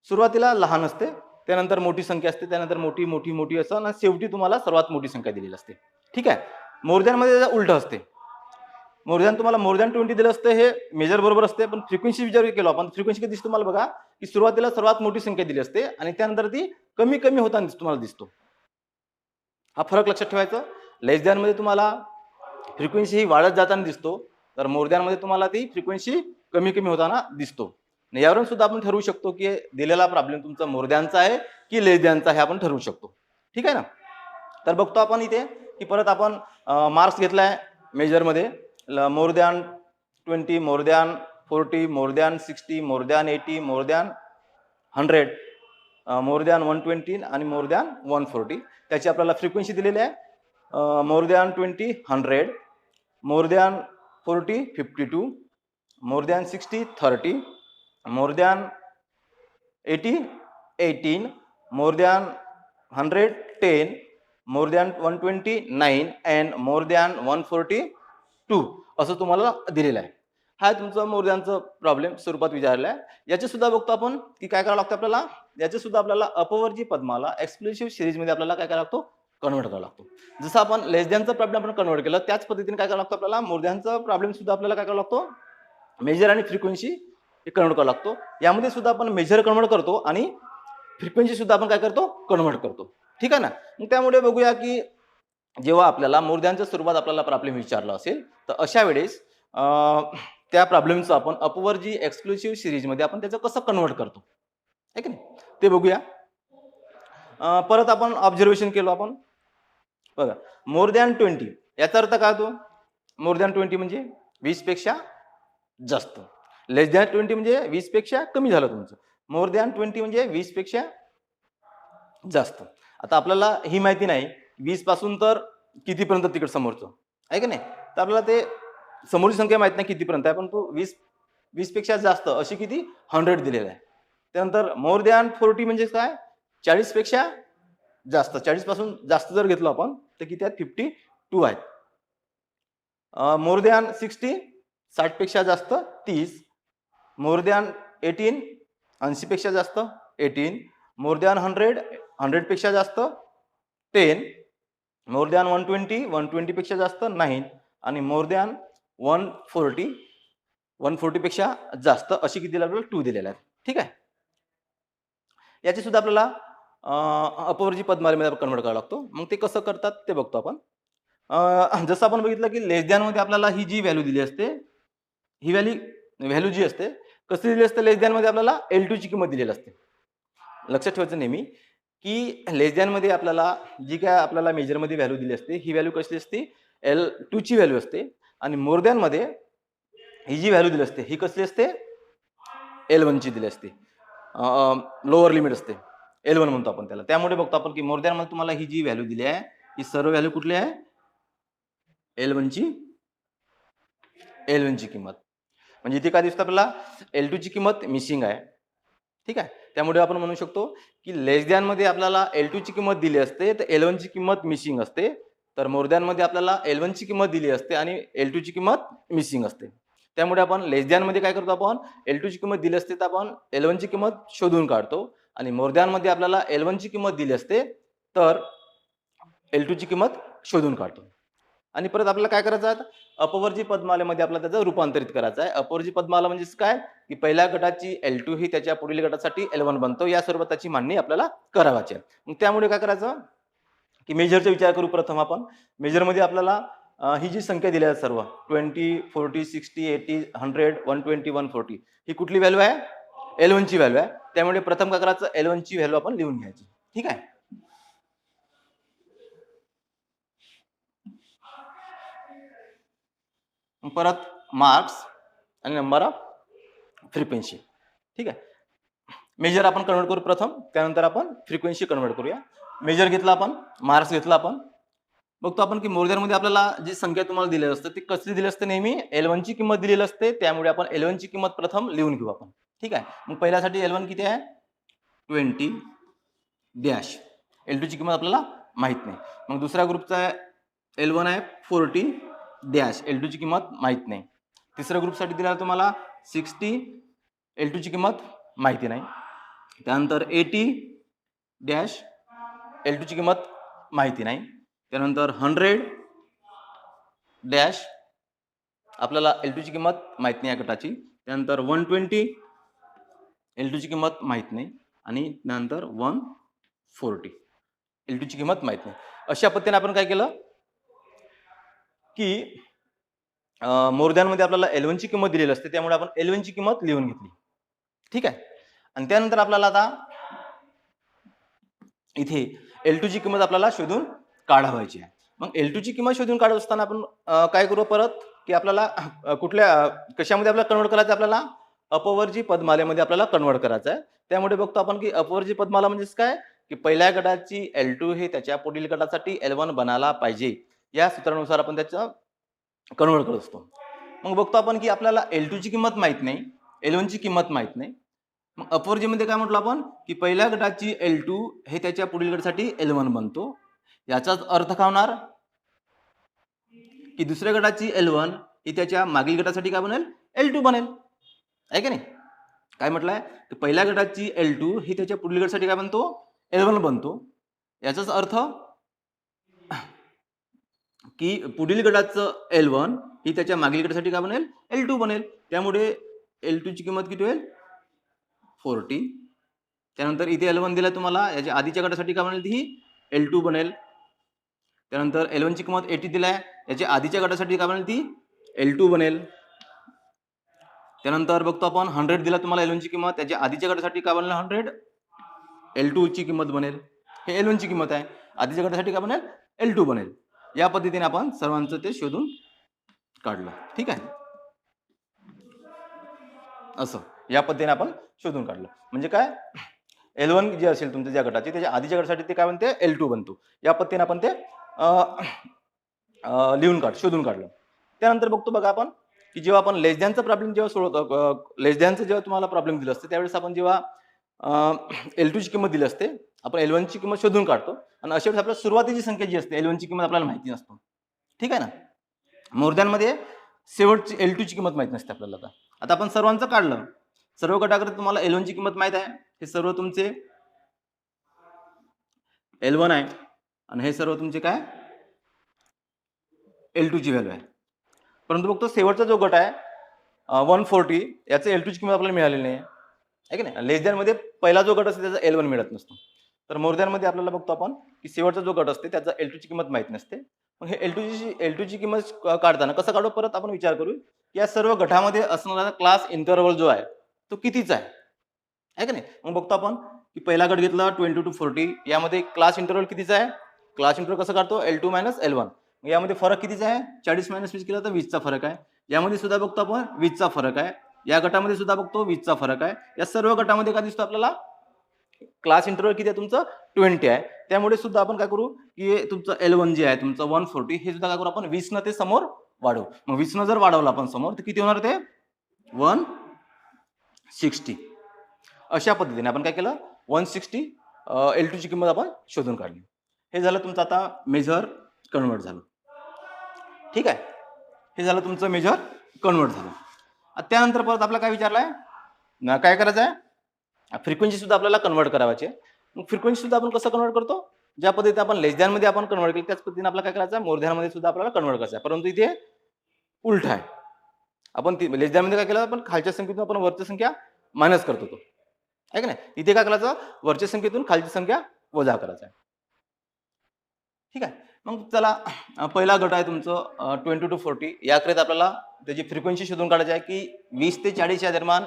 सुरुवातीला लहान असते, त्यानंतर मोठी संख्या असते, त्यानंतर मोठी मोठी मोठी असं, आणि शेवटी तुम्हाला सर्वात मोठी संख्या दिलेली असते. ठीक आहे. मोर दॅन मध्ये उलट असते. मोर दॅन तुम्हाला मोर दॅन 20 दिलं असतं, हे मेजर बरोबर असते, पण फ्रिक्वेन्सी विचार केलो आपण, फ्रिक्वेन्सी कधी दिसतो तुम्हाला बघा, की सुरुवातीला सर्वात मोठी संख्या दिली असते, आणि त्यानंतर ती कमी कमी होताना तुम्हाला दिसतो. हा फरक लक्षात ठेवायचा. लेस दॅन मध्ये तुम्हाला फ्रिक्वेन्सी ही वाढत जाताना दिसतो, तर मोर दॅन मध्ये तुम्हाला ती फ्रिक्वेन्सी कमी कमी होताना दिसतो. यावरून सुद्धा आपण ठरवू शकतो की दिलेला प्रॉब्लेम तुमचा मोर दॅनचा आहे की लेस दॅनचा, हे आपण ठरवू शकतो. ठीक आहे ना. तर बघतो आपण इथे की परत आपण मार्क्स घेतलाय मेजरमध्ये, more than 20, more than 40, more than 60, more than 80, more than 100, more than 120, आणि मोर दॅन 140. त्याची आपल्याला फ्रिक्वेन्सी दिलेली आहे, मोर than 20 100, more than 40 52, more than 60 30, more than 80 18, more than 100 10, more than 129 and more than 142 असं तुम्हाला दिलेलं आहे. हा तुमचा मोर दॅनचा प्रॉब्लेम स्वरूपात विचारला आहे. याचे सुद्धा बघतो आपण की काय करावं लागतं आपल्याला. याचे सुद्धा आपल्याला अपवर्जी पद्माला एक्सक्लुसिव्ह सिरीजमध्ये आपल्याला काय करावं लागतो, कन्वर्ट करावा लागतो. जसं आपण लेस दॅनचा प्रॉब्लेम आपण कन्वर्ट केला त्याच पद्धतीने काय करावं लागतं आपल्याला मोर दॅनचा प्रॉब्लेम सुद्धा आपल्याला काय करावा लागतो, मेजर आणि फ्रिक्वेन्सी हे कन्वर्ट करावा लागतो. यामध्ये सुद्धा आपण मेजर कन्वर्ट करतो आणि फ्रिक्वेन्सी सुद्धा आपण काय करतो, कन्वर्ट करतो. ठीक आहे ना. मग त्यामुळे बघूया की जेव्हा आपल्याला मोर दॅनच्या स्वरूपात आपल्याला प्रॉब्लेम विचारला असेल तर अशा वेळेस त्या प्रॉब्लेमचं आपण अपवर्जी एक्सक्लुसिव्ह सिरीजमध्ये आपण त्याचं कसं कन्वर्ट करतो आहे की नाही ते बघूया. परत आपण ऑब्झर्वेशन केलो आपण बघा. मोर दॅन 20 याचा अर्थ काय होतो, मोर दॅन 20 म्हणजे 20 पेक्षा जास्त. लेस दॅन 20 म्हणजे 20 पेक्षा कमी झालं तुमचं. मोर दॅन 20 म्हणजे 20 पेक्षा जास्त. आता आपल्याला ही माहिती नाही 20 पासून तर कितीपर्यंत तिकड समोरचं आहे की नाही, तर आपल्याला ते समोरची संख्या माहित नाही कितीपर्यंत आहे, पण तो 20 पेक्षा जास्त अशी किती 100 दिलेला आहे. त्यानंतर मोर दॅन 40 म्हणजे काय, 40 पेक्षा जास्त. 40 पासून जास्त जर घेतलं आपण तर किती आहेत, 52 आहेत. मोर दॅन 60 60 पेक्षा जास्त 30. मोर दॅन 18 80 पेक्षा जास्त 18. मोर दॅन 100 पेक्षा जास्त 10. मोर दॅन 120 पेक्षा जास्त 9. आणि मोर दॅन 140 पेक्षा जास्त अशी किती दिलेलं आपल्याला 2 दिलेल्या आहेत. ठीक आहे. याची सुद्धा आपल्याला अपवर्जी पद्मावलीमध्ये कन्वर्ट करावा लागतो. मग ते कसं करतात ते बघतो आपण. जसं आपण बघितलं की लेस दॅन मध्ये आपल्याला ही जी व्हॅल्यू दिली असते, ही व्हॅल्यू जी असते कशी दिली असते, लेस दॅन मध्ये आपल्याला L2 ची किंमत दिलेली असते. लक्षात ठेवायचं नेहमी की लेस दॅन मध्ये आपल्याला जी काय आपल्याला मेजर मध्ये व्हॅल्यू दिली असते ही व्हॅल्यू कशी असते, L2 ची व्हॅल्यू असते. आणि मोर दॅन मध्ये ही जी व्हॅल्यू दिली असते ही कसली असते, L1 ची दिली असते. लोअर लिमिट असते, L1 म्हणतो आपण त्याला. त्यामुळे बघतो आपण की मोर दॅन मध्ये तुम्हाला ही जी व्हॅल्यू दिली आहे ही सर्व व्हॅल्यू कुठली आहे, L1 ची किंमत. म्हणजे इथे काय दिसतं आपल्याला, L2 ची किंमत मिसिंग आहे. ठीक आहे. त्यामुळे आपण म्हणू शकतो की लेस दॅन मध्ये आपल्याला L2 ची किंमत दिली असते तर L1 ची किंमत मिसिंग असते. तर मोर दॅन मध्ये आपल्याला L1 ची किंमत दिली असते आणि L2 ची किंमत मिसिंग असते. त्यामुळे आपण लेस दॅन मध्ये काय करतो, आपण L2 ची किंमत दिली असते तर आपण L1 ची किंमत शोधून काढतो. आणि मोर दॅन मध्ये आपल्याला L1 ची किंमत दिली असते तर L2 ची किंमत शोधून काढतो. आणि परत आपल्याला काय करायचं आहे, अपवर्जी पद्मावलीमध्ये आपल्याला त्याचं रूपांतरित करायचं आहे. अपवर्जी पद्मावली म्हणजे काय की पहिल्या गटाची L2 ही त्याच्या पुढील गटासाठी L1 बनतो, या स्वरूपात त्याची मांडणी आपल्याला करावायची आहे. मग त्यामुळे काय करायचं की मेजरचा विचार करू प्रथम आपण. मेजरमध्ये आपल्याला ही जी संख्या दिली आहे सर्व 20 40 60 80 100 120 140 ही कुठली व्हॅल्यू आहे, L1 ची व्हॅल्यू आहे. त्यामुळे प्रथम काय करायचं, L1 ची व्हॅल्यू आपण लिहून घ्यायची. ठीक आहे. परत मार्क्स आणि नंबर ऑफ फ्रिक्वेन्सी. ठीक आहे. मेजर आपण कन्वर्ट करू प्रथम, त्यानंतर आपण फ्रिक्वेन्सी कन्वर्ट करूया. मेजर घेतला आपण, मार्क्स घेतला आपण. बघतो आपण की मोर दॅन मध्ये आपल्याला जी संख्या तुम्हाला दिलेली असते ती कसली दिली असते, नेहमी L1 ची किंमत दिलेली असते. त्यामुळे आपण L1 ची किंमत प्रथम लिहून घेऊ आपण. ठीक आहे. मग पहिल्यासाठी L1 किती आहे, 20 डॅश. L2 ची किंमत आपल्याला माहित नाही. मग दुसऱ्या ग्रुपचा L1 आहे 40 डॅश, L2 ची किंमत माहित नाही. तिसऱ्या ग्रुपसाठी दिला तुम्हाला 60, L2 ची किंमत माहिती नाही. त्यानंतर 80 डॅश, L2 ची किंमत माहिती नाही. त्यानंतर 100 डॅश, आपल्याला L2 ची किंमत माहित नाही या गटाची. त्यानंतर 120, L2 ची किंमत माहित नाही. आणि नंतर 140, L2 ची किंमत माहित नाही. अशा पद्धतीने आपण काय केलं की मोर दॅन मध्ये आपल्याला L1 ची किंमत दिलेली असते, त्यामुळे आपण L1 ची किंमत लिहून घेतली. ठीक आहे. आणि त्यानंतर आपल्याला आता इथे L2 ची किंमत आपल्याला शोधून काढावायची आहे. मग L2 ची किंमत शोधून काढत असताना आपण काय करू परत की आपल्याला कुठल्या कशामध्ये आपल्याला कन्वर्ट करायचं, आपल्याला अपवर्जी पद्मावलीमध्ये आपल्याला कन्वर्ट करायचं आहे. त्यामुळे बघतो आपण की अपवर्जी पद्मावली म्हणजे काय की पहिल्या गटाची L2 हे त्याच्या पुढील गटासाठी L1 बनायला पाहिजे, या सूत्रानुसार आपण त्याचं कन्वर्ट करत असतो. मग बघतो आपण की आपल्याला L2 ची किंमत माहित नाही, L1 ची किंमत माहित नाही. मग अपवर्जी मध्ये काय म्हटलं आपण की पहिल्या गटाची L2 हे त्याच्या पुढील गटासाठी L1 बनतो, याचाच अर्थ काय होणार की दुसऱ्या गटाची L1 ही त्याच्या मागील गटासाठी काय बनेल L2 बनेल, आहे की नाही. काय म्हटलंय तर पहिल्या गटाची L2 ही त्याच्या पुढील गटासाठी काय बनतो L1 बनतो. याचाच अर्थ की पुढील गटाचं L1 ही त्याच्या मागील गटासाठी काय बनेल L2 बनेल. त्यामुळे L2 ची किंमत किती होईल 40. त्यानंतर इथे L1 दिला तुम्हाला, याच्या आधीच्या गटासाठी काय बनेल ही L2 बनेल. त्यानंतर L1 ची किंमत 80 दिलाय, याच्या आधीच्या गटासाठी काय बनेल ती L2 बनेल. त्यानंतर बघतो आपण 100 दिला तुम्हाला L1 ची किंमत, त्याच्या आधीच्या गटासाठी काय बनेल 100 L2 ची किंमत बनेल. हे L1 ची किंमत आहे, आधीच्या गटासाठी काय बनेल L2 बनेल. या पद्धतीने आपण सर्वांचं ते शोधून काढलं. ठीक आहे, असं या पद्धतीने आपण शोधून काढलं. म्हणजे काय L1 जे असेल तुमच्या ज्या गटाचे त्याच्या आधीच्या गटासाठी ते काय बनते L2 बनतो. या पद्धतीने आपण ते शोधून काढलं. त्यानंतर बघतो बघा आपण की जेव्हा आपण लेस दॅनचा प्रॉब्लेम जेव्हा सोडवतो, लेस दॅनचं जेव्हा तुम्हाला प्रॉब्लेम दिलं असते त्यावेळेस आपण जेव्हा L2 ची किंमत दिली असते आपण L1 ची किंमत शोधून काढतो आणि अशा वेळेस आपल्याला सुरुवातीची संख्या जी असते L1 ची किंमत आपल्याला माहिती नसतो. ठीक आहे ना. मोर दॅन मध्ये शेवटची L2 ची किंमत माहिती नसते आपल्याला. आता आपण सर्वांचं काढलं, सर्व गटाकडे तुम्हाला L1 ची किंमत माहित आहे, हे सर्व तुमचे L1 आहे आणि हे सर्व तुमचे काय L2 ची व्हॅल्यू आहे. परंतु बघतो शेवटचा जो गट आहे 140 याचं L2 ची किंमत आपल्याला मिळालेली नाही आहे की नाही. लेस दॅन मध्ये पहिला जो गट असतो त्याचा L1 मिळत नसतो. तर मोर दॅन मध्ये आपल्याला बघतो आपण की शेवटचा जो गट असते त्याचा L2 ची किंमत माहित नसते. मग हे L2 ची किंमत काढताना कसं काढू परत आपण विचार करू की या सर्व गटामध्ये असणारा क्लास इंटरवल जो आहे तो कितीचा आहे की नाही. मग बघतो आपण की पहिला गट घेतला 20 to 40, यामध्ये क्लास इंटरवल कितीचा आहे, क्लास इंटरवल कसं काढतो L2 - L1. यामध्ये फरक कितीचा आहे 40 - 20 केला तर 20चा फरक आहे. यामध्ये सुद्धा बघतो आपण 20चा फरक आहे. या गटामध्ये सुद्धा बघतो 20चा फरक आहे. या सर्व गटामध्ये काय दिसतो आपल्याला क्लास इंटरवल किती आहे तुमचं 20 आहे. त्यामुळे सुद्धा आपण काय करू की तुमचं L1 जे आहे तुमचं 140 हे सुद्धा काय करू आपण 20 न ते समोर वाढवू. मग 20 न जर वाढवलं आपण समोर तर किती होणार ते 160. अशा पद्धतीने आपण काय केलं 160 L2 ची किंमत आपण शोधून काढली. हे झालं तुमचं आता मेजर कन्वर्ट झालं. ठीक आहे, हे झालं तुमचं मेजर कन्वर्ट झालं. त्यानंतर परत आपल्याला काय विचारलंय काय करायचं आहे फ्रिक्वेन्सी सुद्धा आपल्याला कन्वर्ट करायची आहे. मग फ्रिक्वेन्सी सुद्धा आपण कसं कन्वर्ट करतो, ज्या पद्धतीने आपण लेस दॅन मध्ये आपण कन्वर्ट केली त्याच पद्धतीने आपल्याला काय करायचं आहे मोर दॅन मध्ये सुद्धा आपल्याला कन्वर्ट करायचं आहे. परंतु इथे उलट आहे. आपण लेस दॅन मध्ये काय केलं आपण खालच्या संख्येतून आपण वरची संख्या मायनस करत होतो आहे की नाही. इथे काय करायचं वरच्या संख्येतून खालची संख्या वजा करायचा आहे. ठीक आहे, मग चला पहिला गट आहे तुमचं 20 to 40. याकरिता आपल्याला त्याची फ्रिक्वेन्सी शोधून काढायची आहे की 20 ते 40 या दरम्यान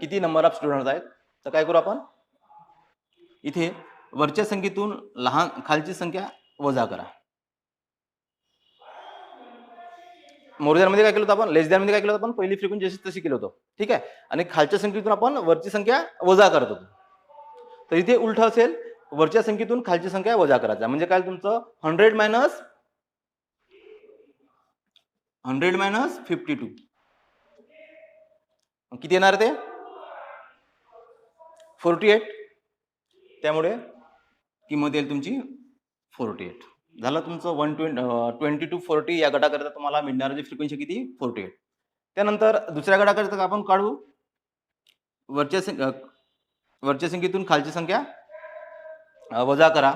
किती नंबर ऑफ स्टुडंट आहेत. तर काय करू आपण इथे वरच्या संख्येतून खालची संख्या वजा करा. मोर दॅन मध्ये काय केलं होतं आपण लेस दॅन मध्ये काय केलं होतं आपण पहिली फ्रिक्वेन्सी जशी तशी केलं होतं. ठीक आहे, आणि खालच्या संख्येतून आपण वरची संख्या वजा करत होतो. तर इथे उलट असेल, वरच्या संख्येतून खालची संख्या वजा करायचा. म्हणजे काय तुमचं 100 - 52 किती येणार ते 48. त्यामुळे किंमत येईल तुमची 48. झालं तुमचं 20 to 40 या गटाकरिता तुम्हाला मिळणारी फ्रिक्वेन्सी किती 48. त्यानंतर दुसऱ्या गटाकरिता आपण काढू वरच्या संख्येतून खालची संख्या वजा करा.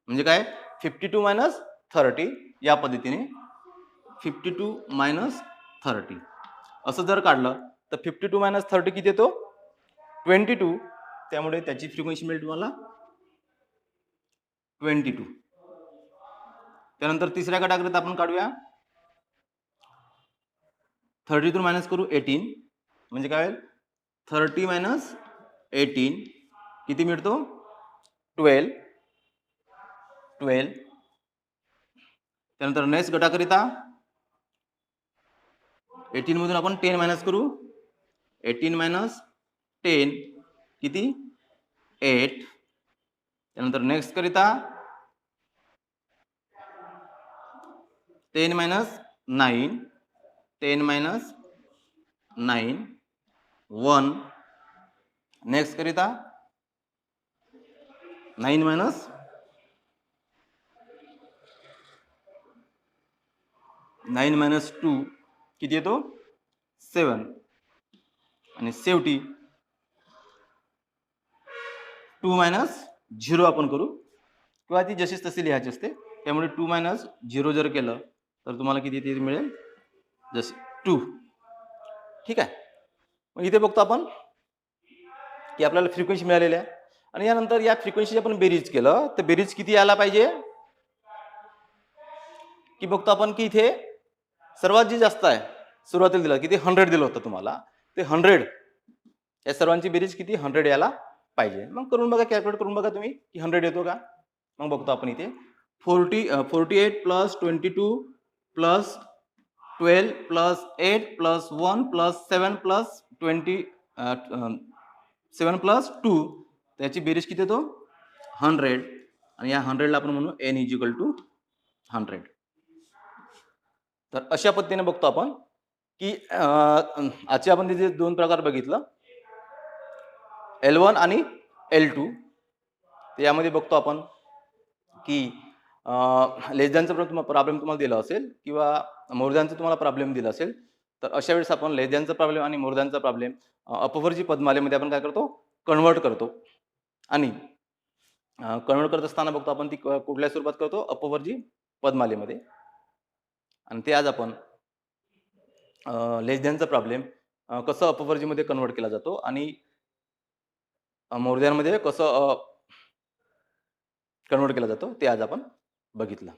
म्हणजे काय 52 - 30 या पद्धतीने 52 - 30 असं जर काढलं तर 52 - 30 किती येतो 22. त्यामुळे त्याची फ्रिक्वेन्सी मिळेल तुम्हाला 22. त्यानंतर तिसऱ्या गटाकरिता आपण काढूया 30 तून मायनस करू 18. म्हणजे काय होईल 30 - 18 किती मिळतो 12. त्यानंतर नेक्स्ट गटाकरिता 18 मधून आपण 10 मायनस करू 18 - 10 किती 8. त्यानंतर नेक्स्ट करिता 10 - 9 10 - 9 1. नेक्स्ट करिता 9 मायनस 9 मायनस 2 किती येतो 7 आणि शेवटी 2 मायनस 0 आपण करू किंवा ती जशीच तशी लिहायची असते. त्यामुळे 2 मायनस 0 जर केलं तर तुम्हाला किती ते मिळेल जसे 2. ठीक आहे. मग इथे बघतो आपण की आपल्याला फ्रिक्वेन्सी मिळालेली आहे आणि यानंतर या फ्रिक्वेन्सीची आपण बेरीज केलं तर बेरीज किती यायला पाहिजे की बघतो आपण की इथे सर्वात जी जास्त आहे सुरुवातीला दिलं किती 100 दिलं होतं तुम्हाला ते 100 या सर्वांची बेरीज किती 100 यायला पाहिजे. मग करून बघा कॅल्क्युलेट करून बघा तुम्ही की 100 येतो का. मग बघतो आपण इथे 48 plus 22 plus 12 plus 8 plus 1 plus 7 plus 7 plus 2 त्याची बेरीज किती येतो 100 आणि या 100ला आपण म्हणू n इज इक्वल टू 100. तर अशा पद्धतीने बघतो आपण की आजचे आपण तिथे 2 प्रकार बघितलं L1 आणि L2. यामध्ये बघतो आपण की लेस दॅनचा प्रॉब्लेम तुम्हाला दिला असेल किंवा मोर दॅनचा तुम्हाला प्रॉब्लेम दिला असेल तर अशा वेळेस आपण लेस दॅनचा प्रॉब्लेम आणि मोर दॅनचा प्रॉब्लेम अपवर्जी पदमालेमध्ये आपण काय करतो कन्वर्ट करतो आणि कन्वर्ट करत असताना बघतो आपण ती कुठल्या स्वरूपात करतो अपवर्जी पदमालेमध्ये. आणि ते आज आपण लेस दॅनचा प्रॉब्लेम कसं अपवर्जीमध्ये कन्वर्ट केला जातो आणि मोर दॅनमध्ये कसं कन्वर्ट केला जातो ते आज आपण बघितलं.